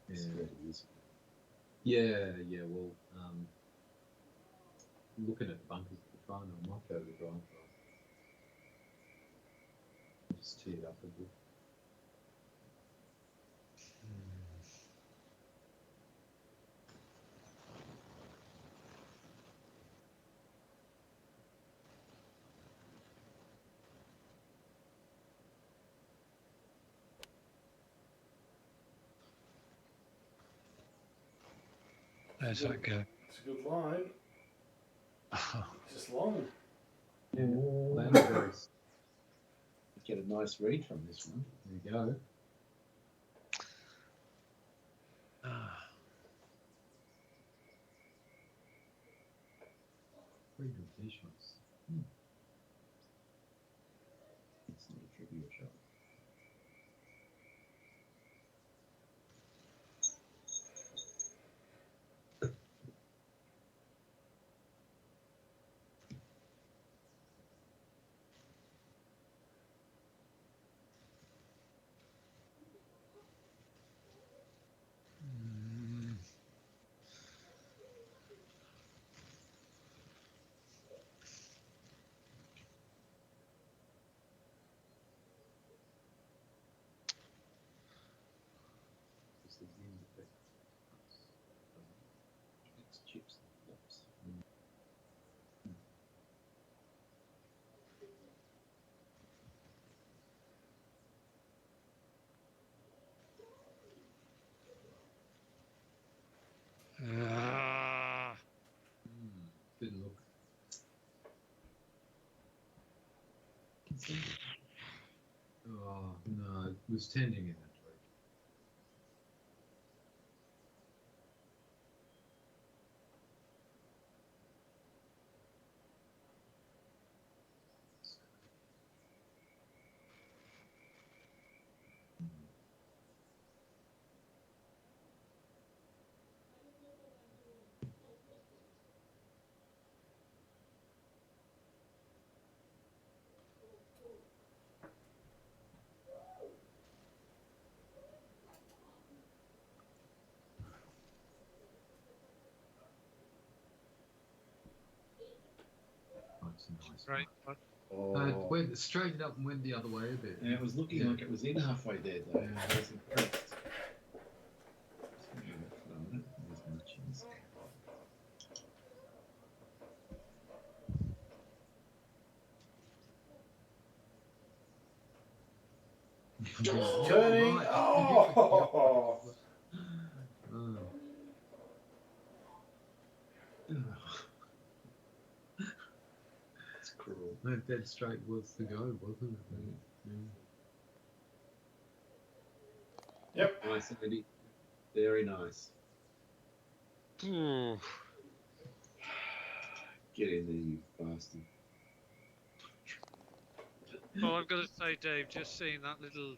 It's Yeah. 30 years. Yeah, well, looking at bunkers at the front, I might go to the drive. Just tee it up a bit. There's that go. It's a good line. Just long. Yeah, landed very. Get a nice read from this one. There you go. Pretty good tee shots. It's not a trivial shot. This is the end of it. It's chips and flips. Didn't look. Oh no, it was tending in that direction. a nice Right. one. Oh, It went straightened up and went the other way a bit. and it was looking Yeah. like it was in halfway there, though. Yeah. I was impressed. Just gonna do that for a minute. There's my cheese. Turning. Right. Oh. Oh. That's cruel. That dead straight was the go, wasn't it? Yeah. Yep. Nice, Andy. Very nice. Hmm. Get in there, you bastard. Well, I've got to say, Dave, just seeing that little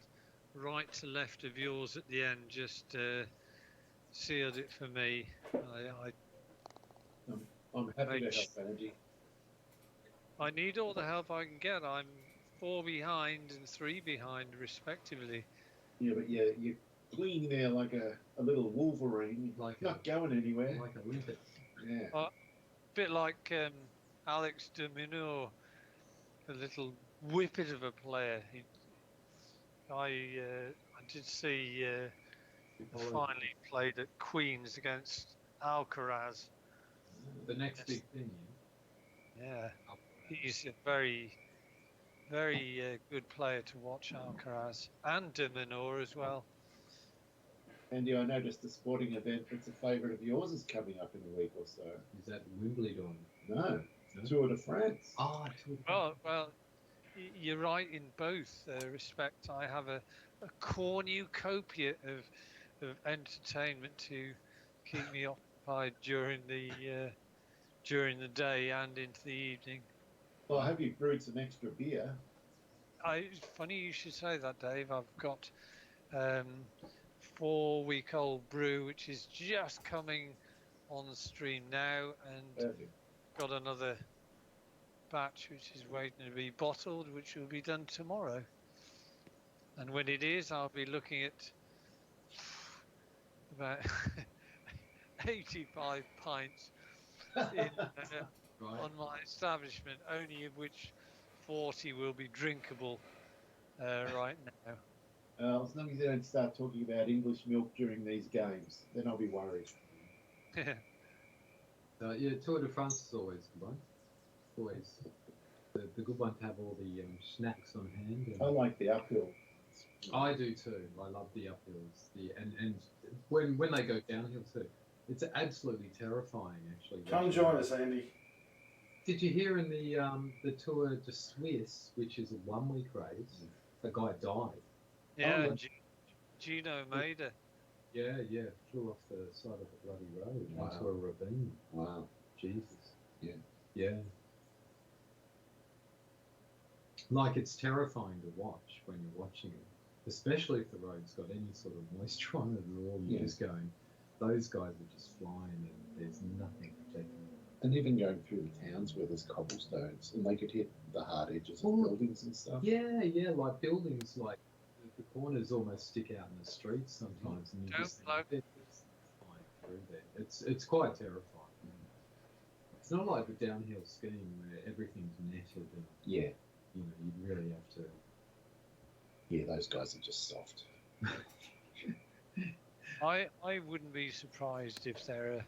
right to left of yours at the end just sealed it for me. I'm happy to Right. help, Andy. I need all the help I can get. I'm 4 behind and 3 behind, respectively. Yeah, but yeah, you're clinging there like a little Wolverine. Like Not going anywhere. Like a limpet. Yeah. Bit like Alex de Minaur, a little whippet of a player. I did see finally played at Queen's against Alcaraz. The next big thing, Yeah, he's a very, very good player to watch, Alcaraz, and de Minaur as well. Andy, I noticed the sporting event that's a favourite of yours is coming up in a week or so. Is that Wimbledon? No, No? Tour de France. Oh, Well, you're right in both respects. I have a cornucopia of entertainment to keep me occupied during the day and into the evening. Well, I hope you brewed some extra beer. It's funny you should say that, Dave. I've got 4-week-old brew, which is just coming on the stream now, and Perfect. got another batch which is waiting to be bottled, which will be done tomorrow. And when it is, I'll be looking at about 85 pints in, right. on my establishment, only of which 40 will be drinkable right now. As long as you don't start talking about English milk during these games, then I'll be worried. Yeah, Tour de France is always a good one. Always the good one to have all the snacks on hand. And I like the uphill. I do too. I love the uphills. And when they go downhill too, it's absolutely terrifying actually. Come join us, Andy. Did you hear in the Tour de Suisse, which is a 1-week race, a guy died? Yeah, Oh, Gino Maida. Yeah, flew off the side of the bloody road Wow. into a ravine. Wow. Jesus. Yeah. Like, it's terrifying to watch when you're watching it, especially if the road's got any sort of moisture on it at all. You're Yeah. just going, those guys are just flying and there's nothing protecting them. And even going through the towns where there's cobblestones and they could hit the hard edges of Well, buildings and stuff. Yeah, like buildings, like the corners almost stick out in the streets sometimes, and you Don't just blow- think it's flying through there. It's quite terrifying. It's not like the downhill skiing where everything's netted and Yeah. you really have to. Yeah, those guys are just soft. I wouldn't be surprised if there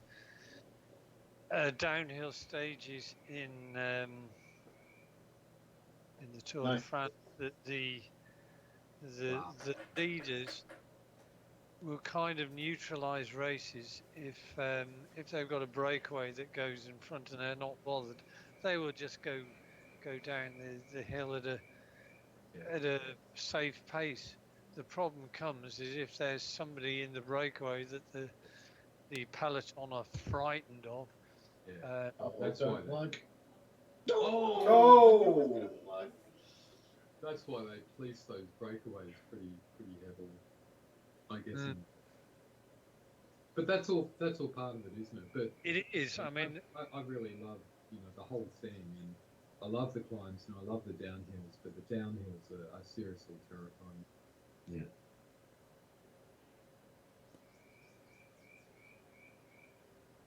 are downhill stages in the Tour No. de France that the Wow. leaders will kind of neutralise races if they've got a breakaway that goes in front and they're not bothered. They will just go down the hill at a safe pace. The problem comes is if there's somebody in the breakaway that the peloton are frightened of. Yeah. That's why don't they- like. Oh! That's why they police those breakaways pretty heavily, I guess. Mm. But that's all part of it, isn't it? But It is. I mean, I really love the whole thing, and I love the climbs and I love the downhills, but the downhills are seriously terrifying. Yeah.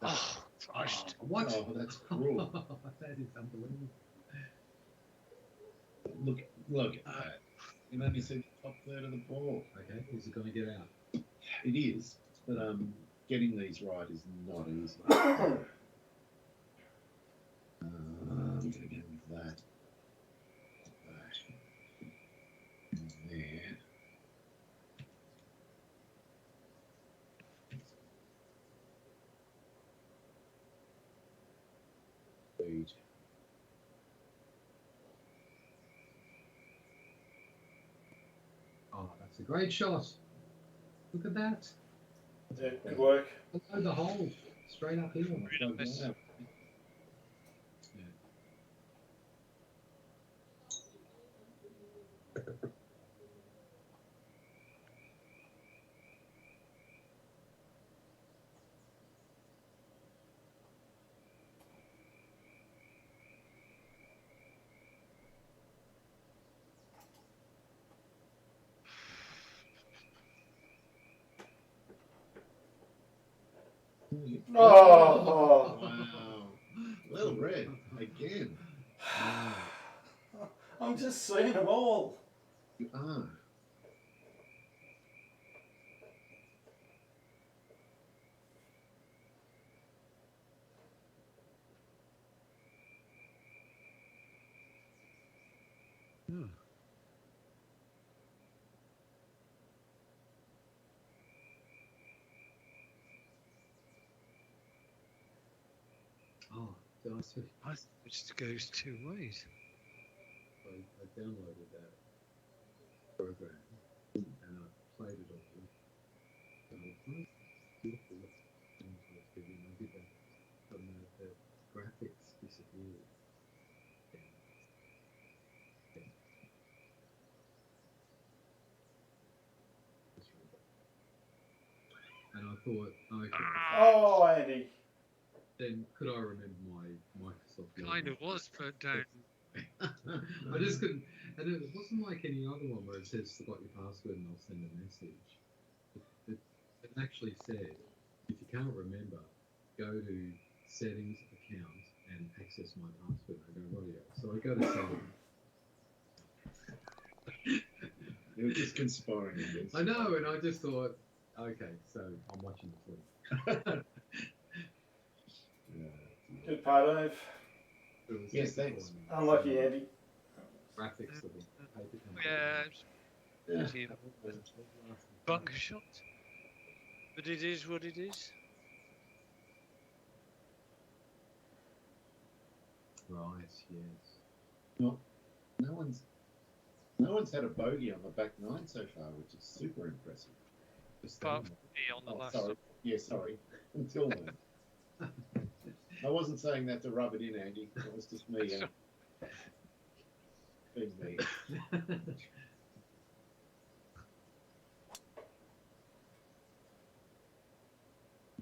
oh Christ! What? Oh, that's cruel. That is unbelievable. Look at that. You only see the top third of the ball. Okay, is it going to get out? It is, but getting these right is not easy. I'm going to go with that. That. And there. Speed. Oh, that's a great shot. Look at that. Yeah, good work. Below the hole. Straight up hill. Really nice. Wow. Yeah. Oh. Wow. Well read again. I'm just seeing them all. You are. Oh, did I see? I think it just goes two ways. I downloaded that program and I played it all. And I was like, beautiful. And I did that. And the graphics disappeared. And I thought, okay, Oh, Andy. then could I remember my Microsoft login? Kind of was put down. I just couldn't, and it wasn't like any other one where it says forgot your password and I'll send a message. It actually said, if you can't remember, go to settings, account, and access my password. I go, right, yeah. So I go to settings. They were just conspiring against I know, and I just thought, okay, so I'm watching the footy. Good part, Dave. It was Yes, just thanks. fun. Unlucky, Andy. Graphics of the paper company. Yeah, Yeah. team bunker shot. But it is what it is. Right, yes. Well, no one's had a bogey on the back nine so far, which is super impressive. Just Apart that from me on the last sorry. one. Yeah, sorry. Until then. I wasn't saying that to rub it in, Andy. It was just me. Being me.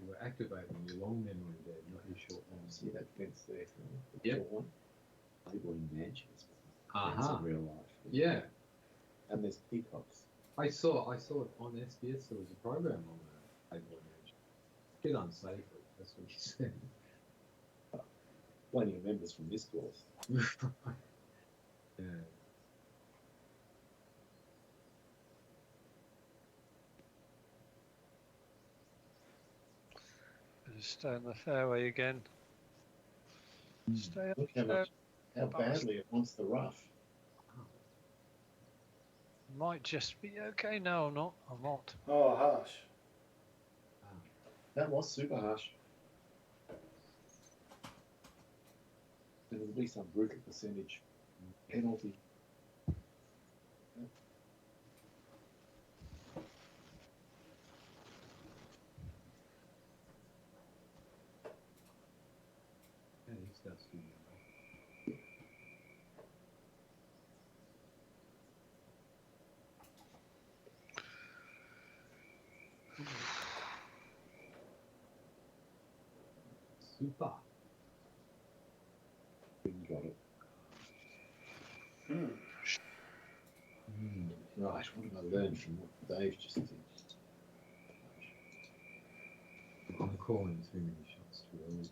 You were activating your long memory there, not your short memory. See that fence there? The Yep. tall one? Playboy Mansions. Aha. That's a real life. Yeah, And there's peacocks. I saw it on SBS. There was a program on the Playboy Mansion. A bit unsavory, that's what you said. Plenty of members from this course. Yeah. Stay on the fairway again. Stay on Look the how fairway. badly it wants the rough. Might just be okay. No, I'm not. I'm not. Oh, harsh. That was super harsh. And there'll be some brutal percentage penalty. Yeah, he starts doing that. Super. You got it. Hmm. Right, what have I learned from what Dave just did? I'm calling too many shots too early.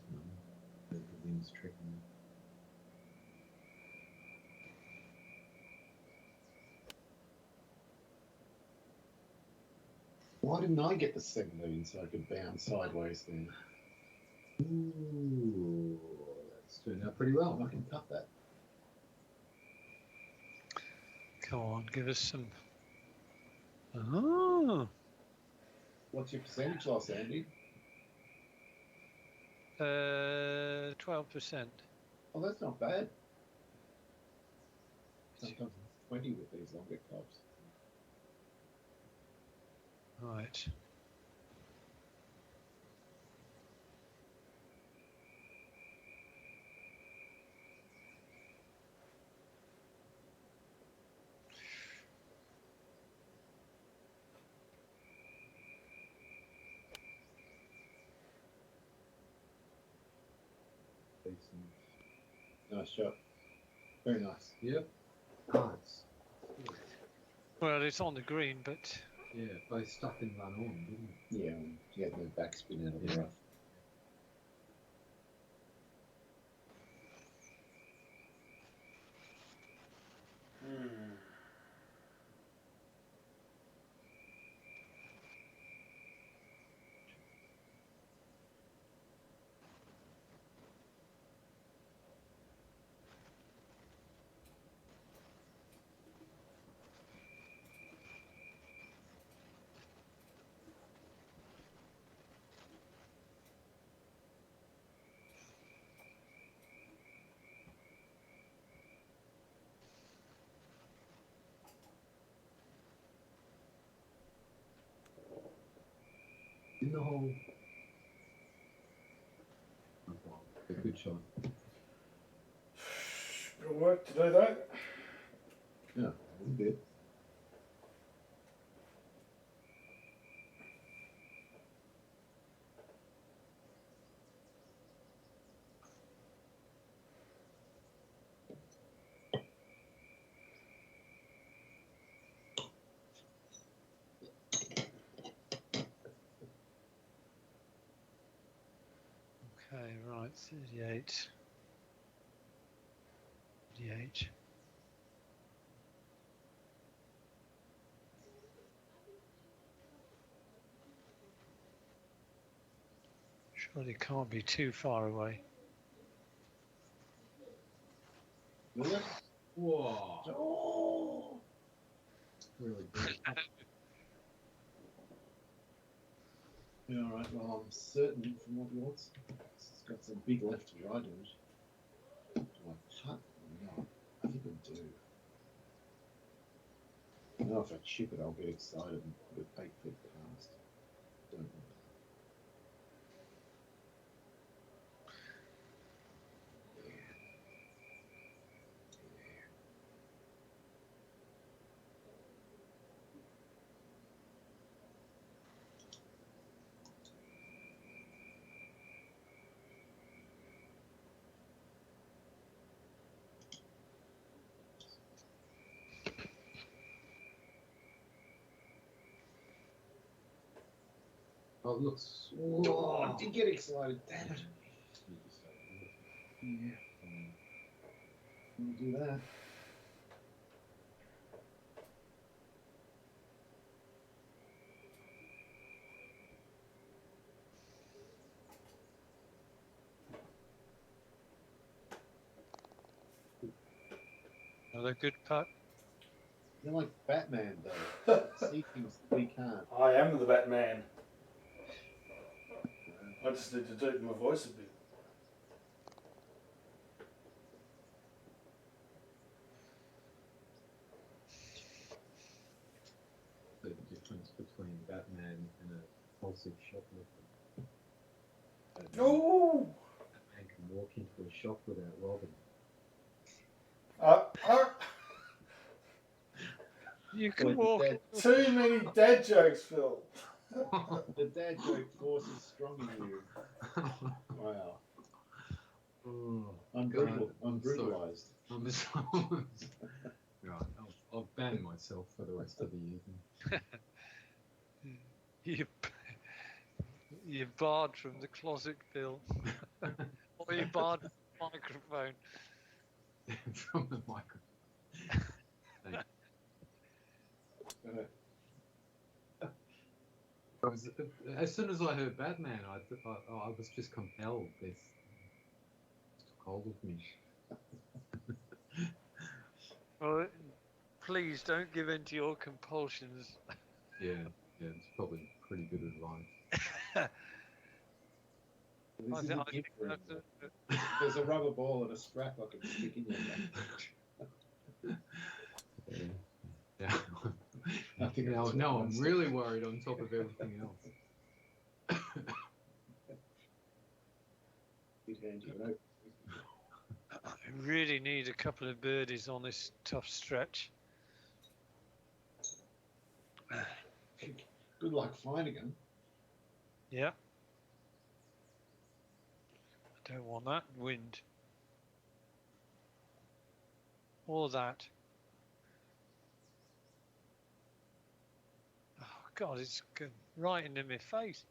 The wind's tricking me. Why didn't I get the 17 so I could bounce sideways then? Ooh, that's turned out pretty well. I can cut that. Come on, give us some. Oh, What's your percentage loss, Andy? 12%. Oh, that's not bad. Sometimes it's 20 with these longer clubs. Right. Decent. Nice shot. Very nice. Yep. Nice. Well, it's on the green, but Yeah, both stuck and run on, didn't it? Yeah, he had no backspin out of the Yeah. rough. Hmm. In the hole. Oh, wow. A good shot. Bit of work to do though. Yeah, a little bit. okay, right, 38. 38. Surely can't be too far away. Will it? Whoa. Oh! Really good. Yeah, all right. Well, I'm certain from what yours. It's got some big left to right in it. Do I cut or not? I think I do. I know if I chip it, I'll get excited and put it 8 feet past. Don't want that. Oh, it looks. Oh, I did get excited. Damn it. Yeah. We'll do that. Another good putt. You're like Batman, though. See things that we can't. I am the Batman. I just need to deepen my voice a bit. The difference between Batman and a compulsive shoplifter. Oh! Batman can walk into a shop without robbing. You can Well, walk. Too many dad jokes, Phil. The dad joke force is strong in you. Wow. Oh, I'm God, brutal. I'm sorry. brutalized. I'm right. I'll ban myself for the rest of the evening. You're barred from the closet, Phil. Or you're barred from the microphone. From the microphone. Thank you. As soon as I heard Batman, I was just compelled. This took hold of me. Well, please don't give in to your compulsions. Yeah, it's probably pretty good advice. This I is think- a I gift think room. that's There's a rubber ball and a strap I can stick in your back. Yeah. I think now, it's now one I'm step. really worried on top of everything else. He'd hand you over. I really need a couple of birdies on this tough stretch. Good luck finding them. Yeah. I don't want that wind. Or that. Oh God, it's going right into my face.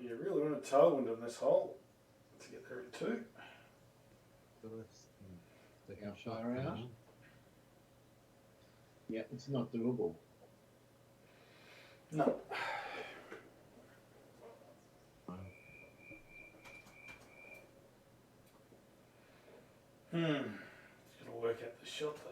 You really want a tailwind on this hole to get there at 2. How far out? Yeah, it's not doable. No. Just got to work out the shot though.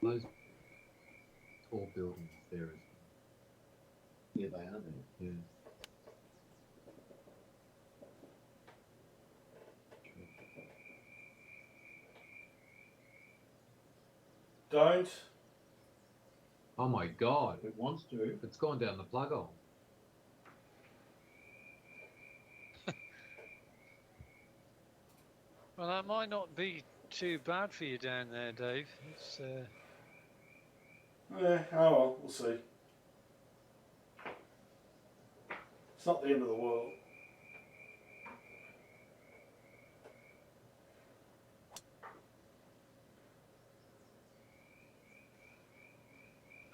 Those tall buildings there as Yeah, they are there. well. Yeah. Don't. Oh my God! If it wants to. It's gone down the plug hole. Well, that might not be too bad for you down there, Dave. It's Oh well, we'll see. It's not the end of the world.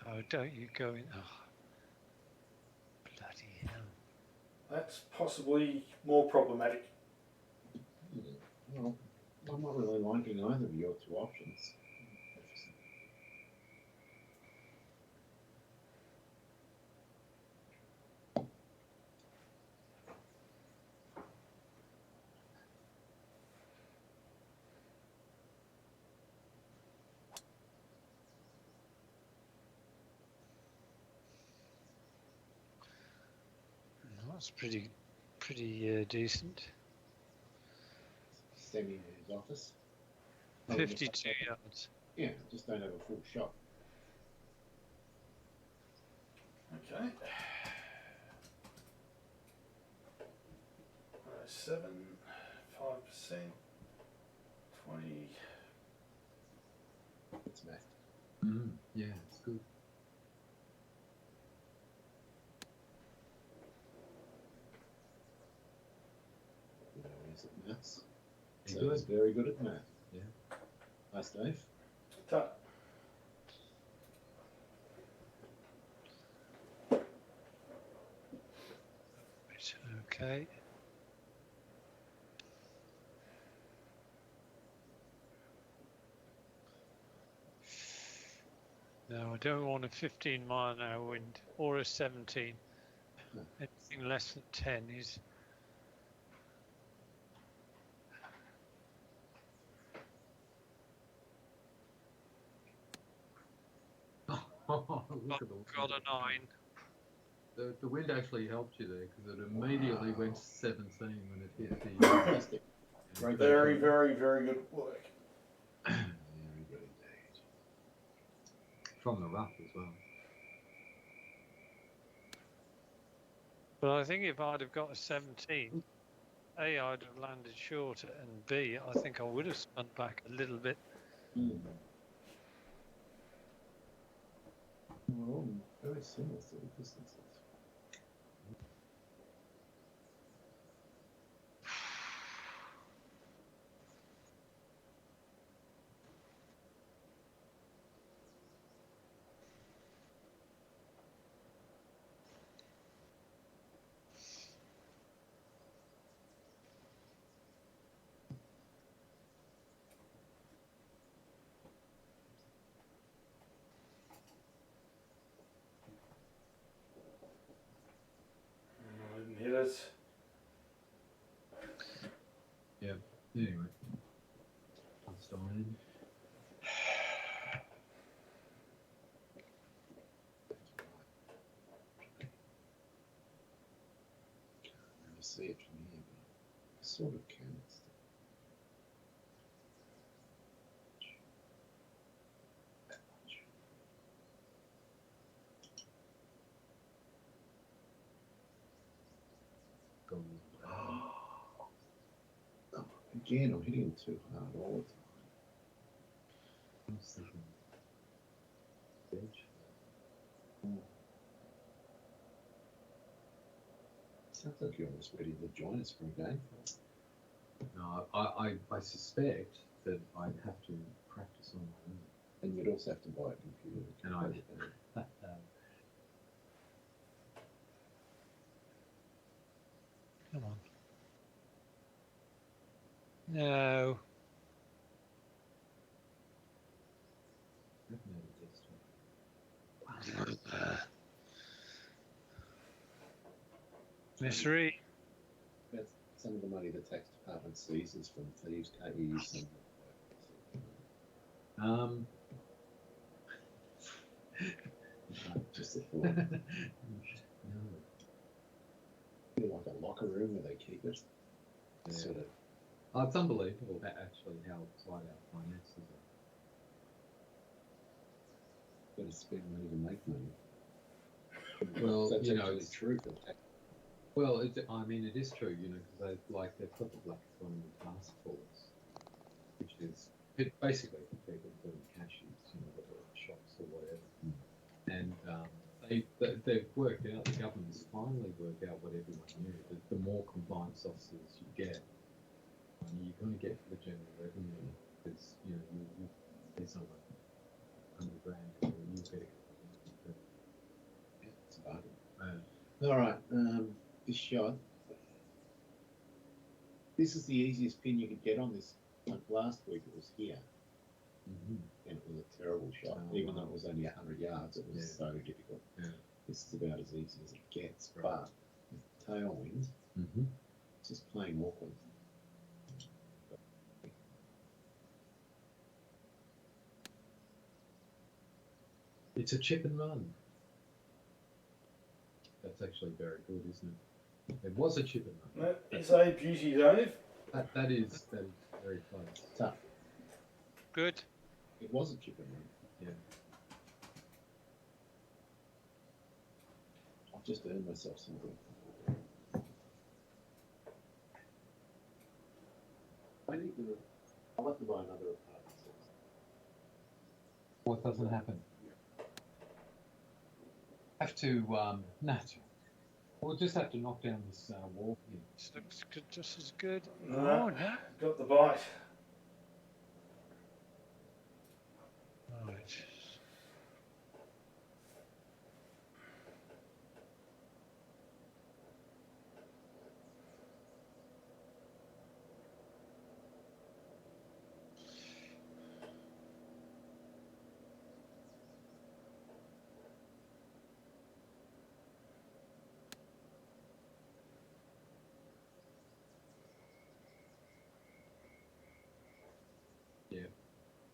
oh, don't you go in? Oh, bloody hell! That's possibly more problematic. Well, I'm not really liking either of your two options. That's pretty decent. Semi his office. Oh, 52 yards. Yeah, just don't have a full shot. Okay. 7, 5%, 20. It's math. Yeah, it's good. Is it maths? You So he's good? very good at math. Yeah. Nice, Dave. Tut. Okay. No, I don't want a 15-mile-an-hour wind or a 17. No. Anything less than 10 is. Look at the Got a 9. The wind actually helped you there because it immediately went 17 when it hit the. Fantastic. Great. Very, very, very good work. Very good indeed. From the rough as well. But I think if I'd have got a 17, A, I'd have landed shorter, and B, I think I would have spun back a little bit. We're all very similar sort of distances. Anyway, cast iron. Can't really see it from here, but I sort of can. It's that much. Gold. Oh, again, I'm hitting them too hard all the time. I was thinking edge. Sounds like you're almost ready to join us for a game. No, I suspect that I'd have to practice on my own. And you'd also have to buy a computer. And Come on. No. Miss Reed. That's some of the money the tax department seizes from thieves can't you use some. Just a thought. No. Feel like a locker room where they keep it. Yeah. Sort of. Oh, it's unbelievable actually how tight our finances are. Got to spend money to make money. Well, that's you know, actually it's true for tax. Well, I mean, it is true, you know, because they've got the Black Economy Task Force, which is basically for people doing cashies, you know, whether it's shops or whatever. And they've worked out, the government's finally worked out what everyone knew, that the more compliance officers you get, you're going to get for the general revenue, because, you know, there's someone $100,000, you'll get a couple of $100,000. Yeah, it's a bargain. All right, this shot. This is the easiest pin you could get on this. Like last week, it was here, and it was a terrible shot. Oh, Even wow. though it was only 100 yards, it was Yeah. so difficult. Yeah. This is about as easy as it gets, Right. but with tailwind, it's just plain awkward. It's a chip and run. That's actually very good, isn't it? It was a chip and run. That is a beauty, Dave. That is very close. Tough. Good. It was a chip and run. Yeah. I've just earned myself something. I need to. I'll have to buy another apartment. What doesn't happen? Have to no. We'll just have to knock down this wall here. This looks good, just as good. No, Oh, no. got the bite. Right.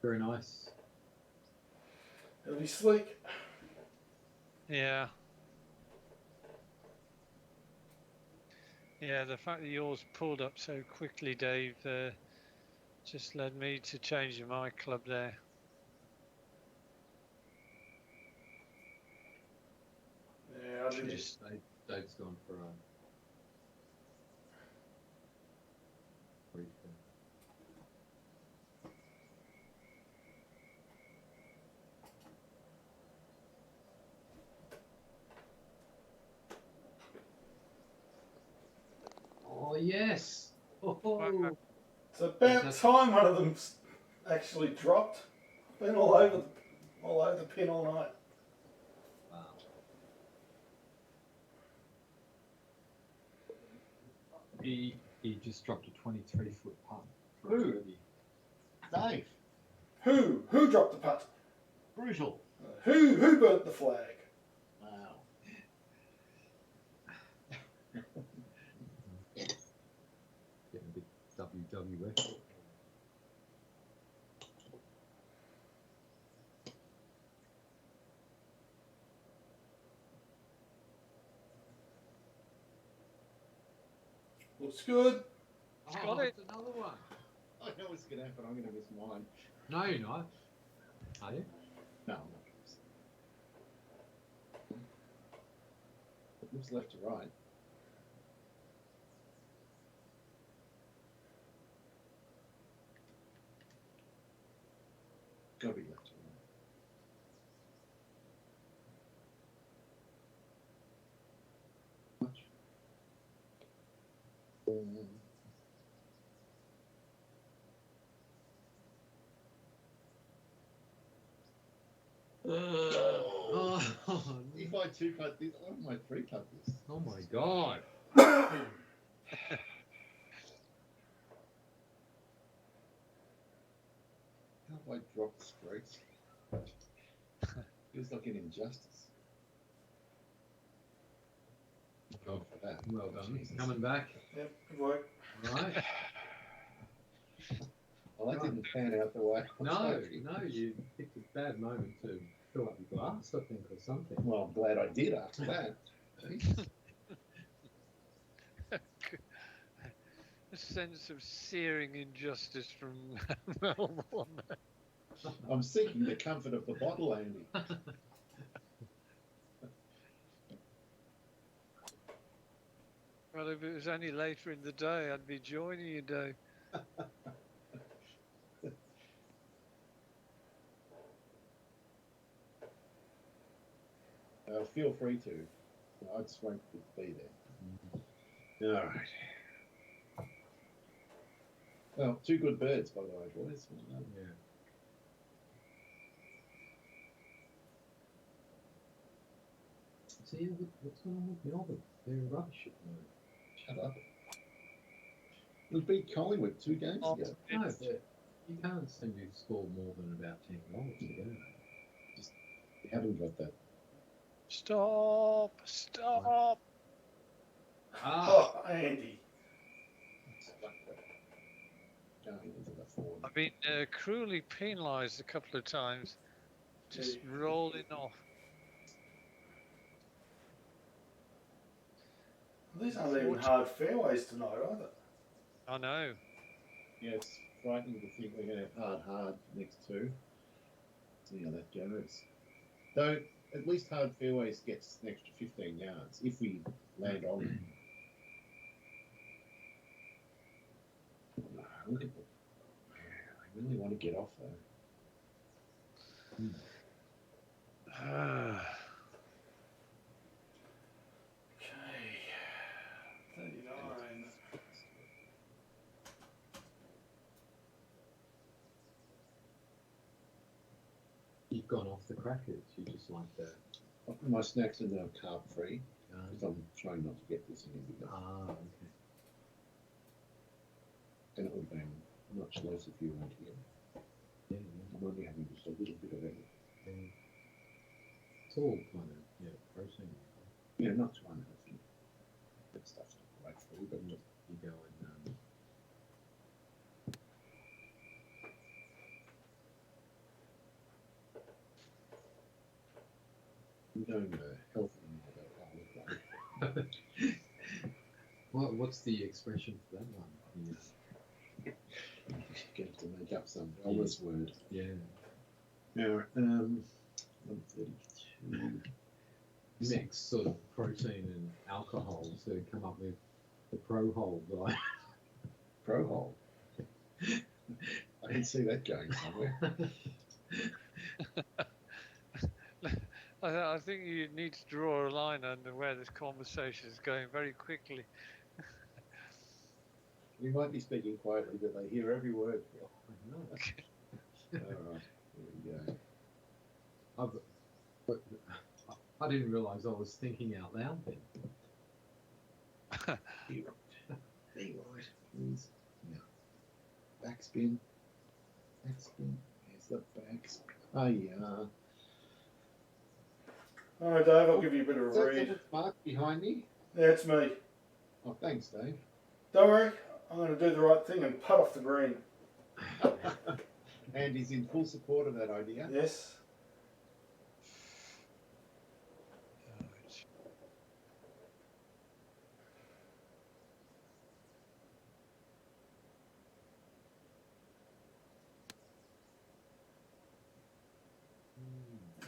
Very nice. It'll be sleek. Yeah. Yeah, the fact that yours pulled up so quickly, Dave, just led me to change my club there. Yeah, I did. Yes, Dave's gone for a brief. Oh yes! Oh, It's about time one of them's actually dropped. Been all over the pin all night. wow! He just dropped a 23-foot putt. for a Who? birdie. Dave, Who dropped the putt? brutal. Who burnt the flag? Wow. Getting a bit WF. Looks good. It's got it. It's another one. I know what's going to happen. I'm going to miss mine. No, you're not. Are you? No, I'm not going to miss it. It moves left to right. Got to be left to right. Much. Oh, If I two cut this, I might three cut this. oh my god. How have I dropped straight? Feels like an injustice. God for that. Well done. Jesus. Coming back. Yep, good work. All right. Well, that didn't pan out the way. I was No, hoping. no, you picked a bad moment to fill up your glass, I think, or something. Well, I'm glad I did after that. A sense of searing injustice from Melbourne. I'm seeking the comfort of the bottle, Andy. Well, if it was any later in the day, I'd be joining you, Dave. Feel free to. I just won't be there. All right. Well, two good birds, by the way, boys. Yeah. See, what's going on with Melbourne? They're rubbish at the moment. Shut up. We beat Collingwood 2 games Oh, ago. No, but you can't seem to score more than about 10 goals to go. We haven't got that. Stop! Stop! Oh, Andy. Going into the forward. I've been cruelly penalised a couple of times, just Yeah. rolling off. These aren't even hard fairways tonight, are they? I know. Yeah, it's frightening to think we're going to have hard next two. See how that goes. Though, at least hard fairways gets an extra 15 yards if we land on them. Look at them. I really want to get off though. Okay. 39. You've gone off the crackers. You just like that. My snacks are now carb free Um, because I'm trying not to get this any bigger. okay. And it would have been much less if you weren't here. Yeah, I'm only having just a little bit of it. yeah. It's all kind of, protein. Yeah, not too unhealthy. That stuff's not great for you, but just You go and, I'm going healthy now. what's the expression for that one? You have to make up some wellness word. Yeah. Now, 132. Mix sort of protein and alcohol to come up with the pro-hole diet. Pro hole. I can see that going somewhere. I think you need to draw a line under where this conversation is going very quickly. We might be speaking quietly, but they hear every word. I know. All right, here we go. I didn't realise I was thinking out loud then. Be right, please. Yeah. Backspin. Backspin. Here's the backspin. Oh, yeah. All right, Dave, I'll give you a bit of Is a that read. Mark behind me? Yeah, it's me. Oh, thanks, Dave. Don't worry, I'm going to do the right thing and putt off the green. And he's in full support of that idea. Yes.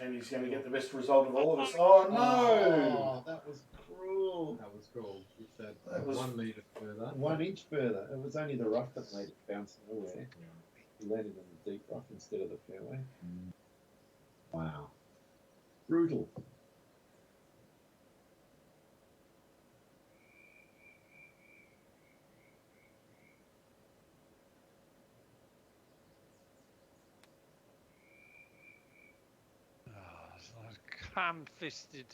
And he's going to get the best result of all of us. Oh no! Oh, that was cruel. That was cool. It's that, That was- 1 metre further. 1 inch further. It was only the rough that made it bounce nowhere. He landed in the deep rough instead of the fairway. Wow. Brutal. Oh, it's like ham-fisted.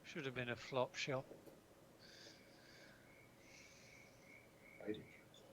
Should have been a flop shot. Great interest.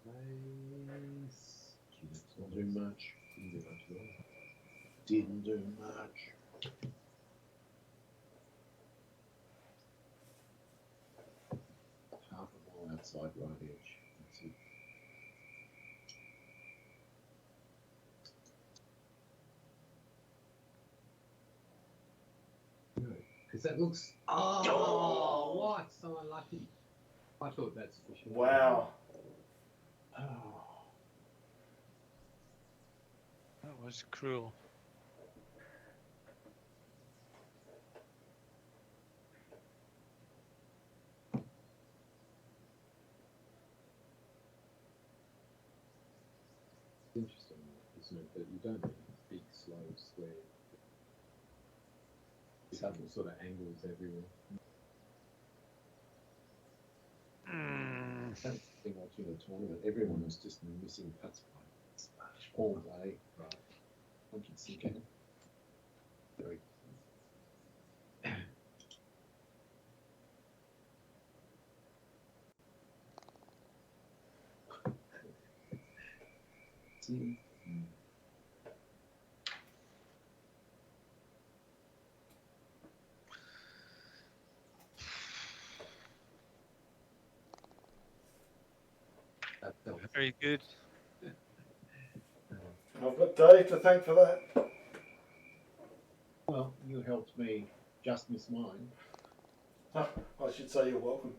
Nice. Didn't do much. Didn't do much at all. Didn't do much. Half a mile outside right edge. That's it. Because that looks. Oh, what? So unlucky. I thought that's for sure. Wow. Oh. That was cruel. It's interesting, isn't it, that you don't need big, slow, square. Different sort of angles everywhere. That's the thing watching the tournament. Everyone was just missing putts by all day. Right. I can see it. Very. See. That felt. Very good. I've got Dave to thank for that. Well, you helped me just miss mine. I should say you're welcome.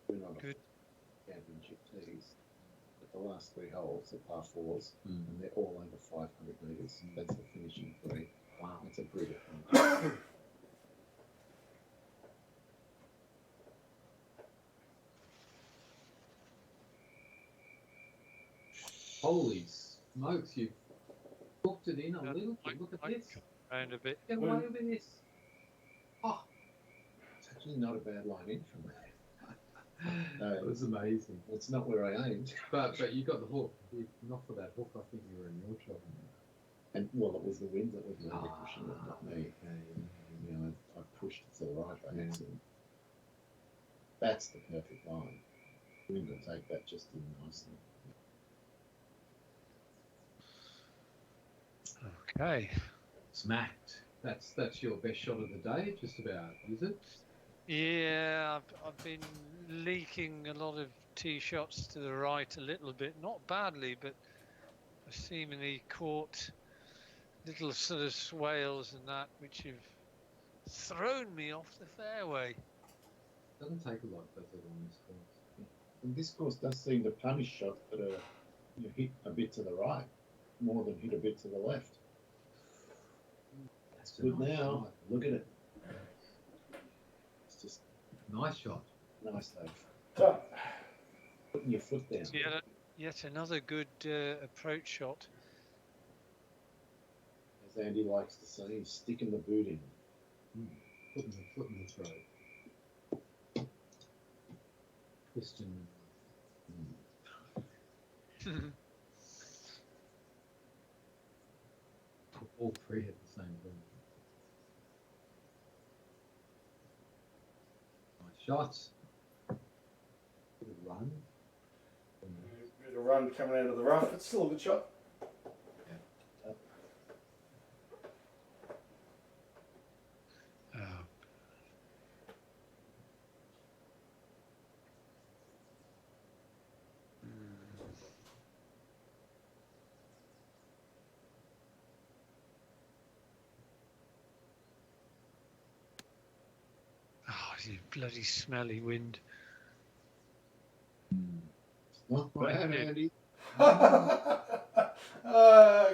We're not Good. a championship tees. But the last 3 holes are par 4s, Mm. and they're all over 500 metres. That's the finishing 3. Wow, that's a brutal finish. Holy smokes, you've booked it in a Yeah, little bit. Look at I this. Around a bit. Get away with this. Oh, It's actually not a bad line in from there. that was amazing. It's not where I aimed. But you got the hook. If not for that hook, I think you were in your shot. And well, it was the wind that was really Ah, pushing it, not me. okay. You know, I pushed it to the right by Yeah. accident. That's the perfect line. Wind will take that just in nicely. Okay. Smacked. That's your best shot of the day, just about, is it? Yeah, I've been leaking a lot of tee shots to the right a little bit, not badly, but I seemingly caught little sort of swales and that which have thrown me off the fairway. Doesn't take a lot, does it, on this course? And this course does seem to punish shots that are hit a bit to the right more than hit a bit to the left. That's Good now. Look at it. It's just Nice shot. nice, Dave. Done. Putting your foot down. So yet another good approach shot. As Andy likes to say, he's sticking the boot in. Putting the foot in the throat. Twisting. All three at the same time. Nice shots. Bit of run. Bit of run coming out of the rough. It's still a good shot. Oh. Oh, you bloody smelly wind. Not Right, bad, yeah. Andy.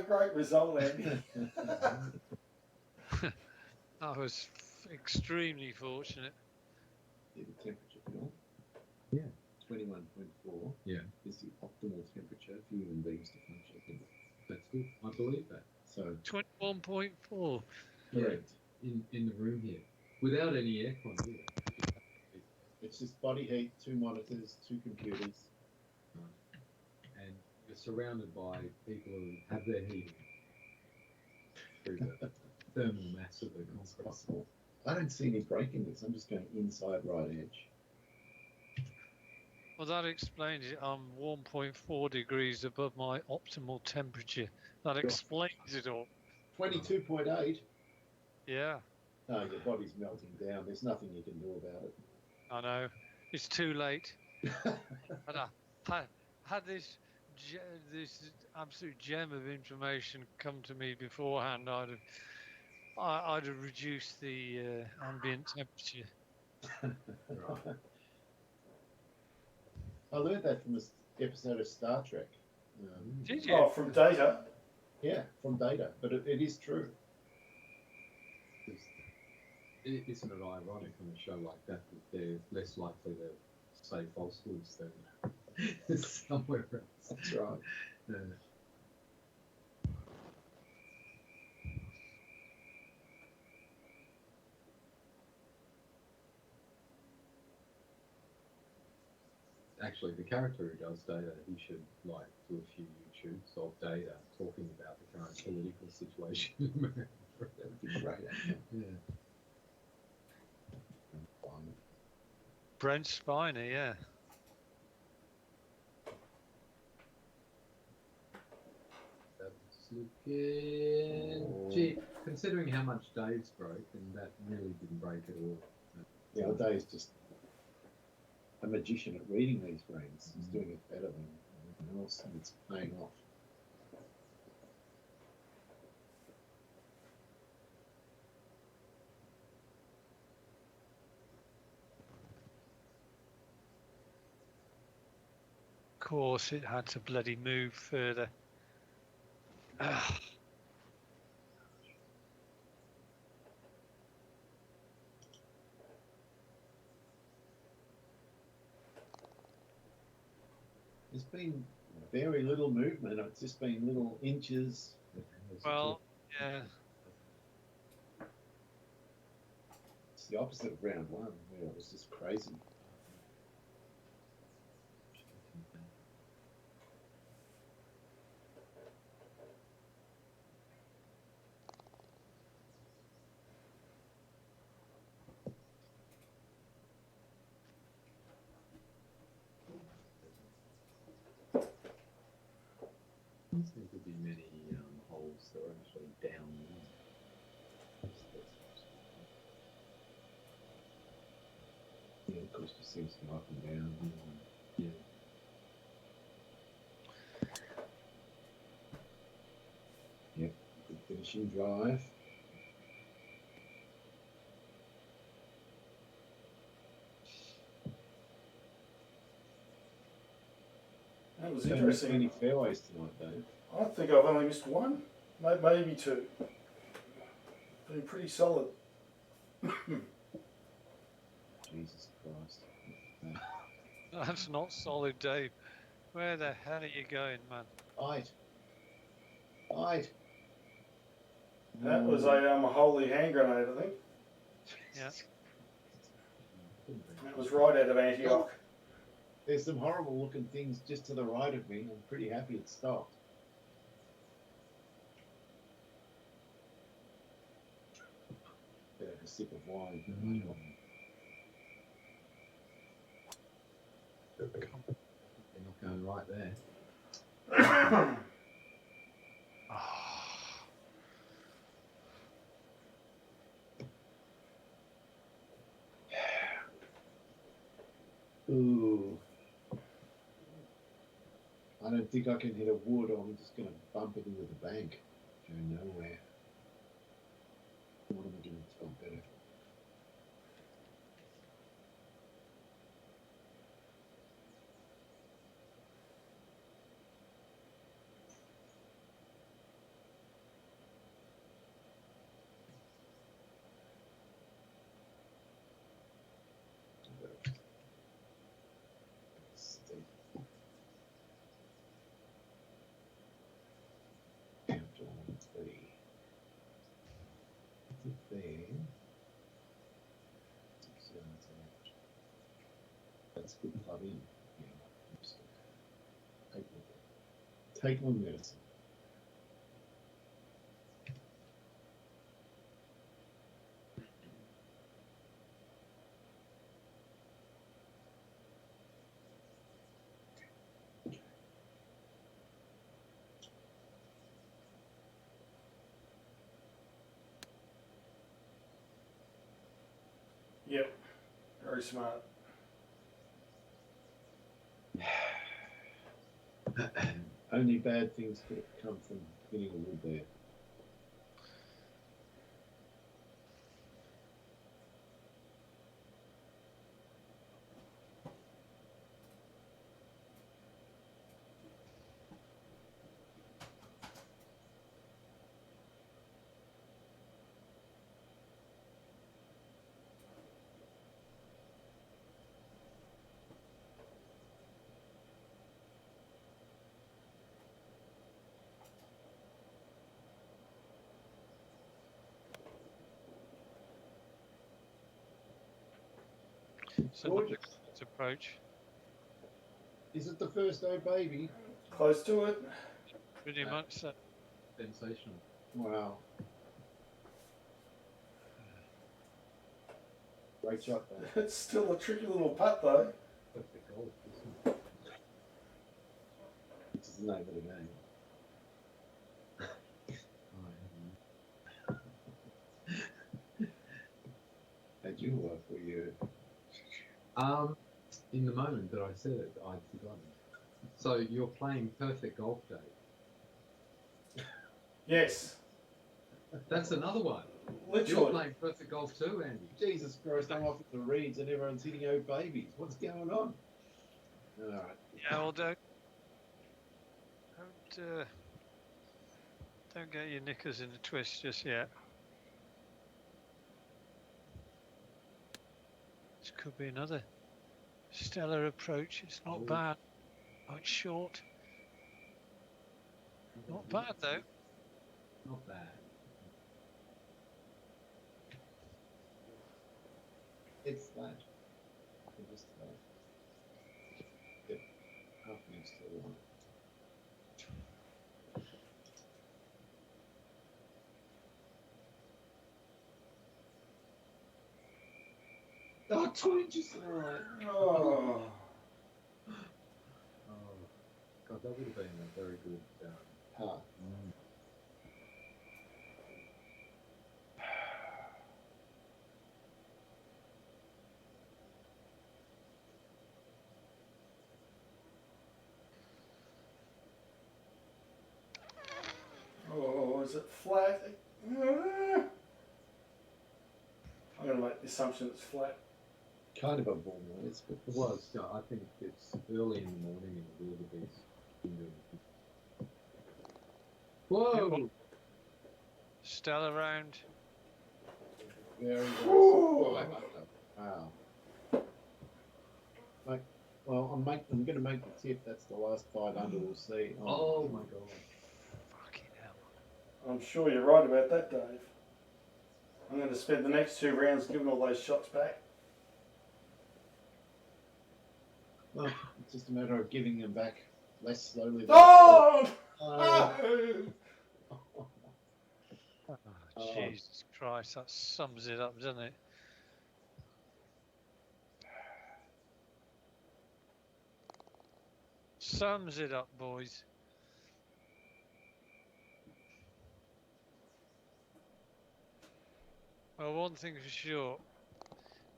Great result, Andy. I was extremely fortunate. See the temperature, Phil? Yeah. 21.4 Yeah. is the optimal temperature for human beings to function in. That's good. I believe that. So, 21.4. correct. In the room here. Without any aircon either. It's just body heat, 2 monitors, 2 computers. And you're surrounded by people who have their heating through the thermal mass of the It's concrete. possible. I don't see any break in this. I'm just going inside right edge. Well, that explains it. I'm 1.4 degrees above my optimal temperature. That explains it all. 22.8. Yeah, No, your body's melting down. There's nothing you can do about it. I know. It's too late. And I had this absolute gem of information come to me beforehand, I'd have reduced the ambient temperature. Right. I learned that from this episode of Star Trek. Did you? Oh, from data. Yeah, from data, but it is true. Isn't it ironic on a show like that they're less likely to say falsehoods than somewhere else? That's right. Actually, the character who does data, he should like do a few YouTubes of data talking about the current political situation in America. That would be great. Actually. Yeah. Brent Spiner, yeah. That's looking. Gee, considering how much Dave's broke, and that really didn't break at all. Yeah, Dave's just a magician at reading these greens. He's doing it better than anyone else, and it's paying off. Of course, it had to bloody move further. Ah. There's been very little movement. It's just been little inches. Well, yeah. It's the opposite of round one, where it was just crazy. I don't think there'd be many holes that are actually down. Yeah, of course, just seems to go up and down. Yeah. Yep, good finishing drive. That was Don't miss many interesting. fairways tonight, Dave. I think I've only missed one, maybe two. Been pretty solid. Jesus Christ. That's not solid, Dave. Where the hell are you going, man? Fight. Fight. That was a holy hand grenade, I think. Yeah. That was right out of Antioch. There's some horrible looking things just to the right of me. I'm pretty happy it stopped. Better have a sip of wine. They're not going right there. Ooh. I don't think I can hit a wood, or I'm just going to bump it into the bank. Go nowhere. What am I doing? It's gone better. That's good clubbing. Yeah, take my medicine. Yep, very smart. Only bad things could have come from hitting a wood there. So not Gorgeous. the approach. Is it the first O baby? Close to it. Pretty much so. Sensational. Wow. Great shot, though. It's still a tricky little putt, though. Perfect golf, isn't it? Which is the name of the game. How'd you work for you? In the moment that I said it, I'd forgotten. So you're playing perfect golf day. Yes, That's another one. You're literally. playing perfect golf too, Andy. Jesus Christ, I'm off at the reeds and everyone's hitting O babies. What's going on? Alright. Yeah, well, don't get your knickers in a twist just yet. This could be another stellar approach. It's not bad. Oh, it's short. Not bad though. Not bad. It's that. Just that. Yep. Half an inch to the one. Oh, 2 inches to the right. Oh, Oh, God, that would have been a very good. Par. Was it flat? I'm going to make the assumption it's flat. Kind of a bull noise, but It was. I think it's early in the morning in the wildebeest. Whoa! Still around. very, very Ooh. wow. Like, well, I'm going to make the tip. That's the last 5 under. We'll see. Oh my god. Fucking hell. I'm sure you're right about that, Dave. I'm going to spend the next 2 rounds giving all those shots back. Well, it's just a matter of giving them back less slowly. Than Oh! Oh. Oh, Jesus Christ, that sums it up, doesn't it? Sums it up, boys. Well, one thing for sure,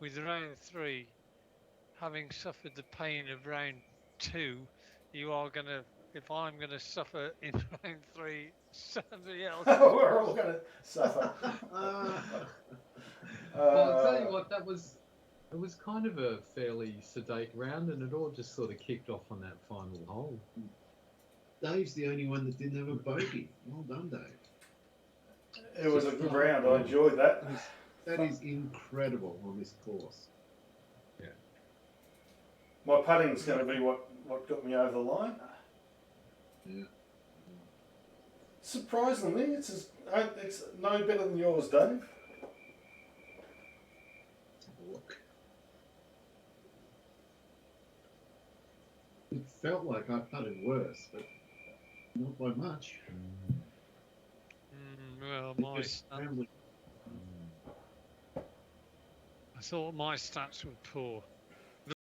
with round 3, having suffered the pain of round 2, you are going to, if I'm going to suffer in round 3, somebody else. We're all going to suffer. Well, I'll tell you what, it was kind of a fairly sedate round, and it all just sort of kicked off on that final hole. Dave's the only one that didn't have a bogey. Well done, Dave. It was a good round. I enjoyed that. That is incredible on this course. My putting's going to be what got me over the line. Yeah. Surprisingly, it's no better than yours, Dave. Let's have a look. It felt like I putted worse, but not by much. Well, my Just scrambling. I thought my stats were poor.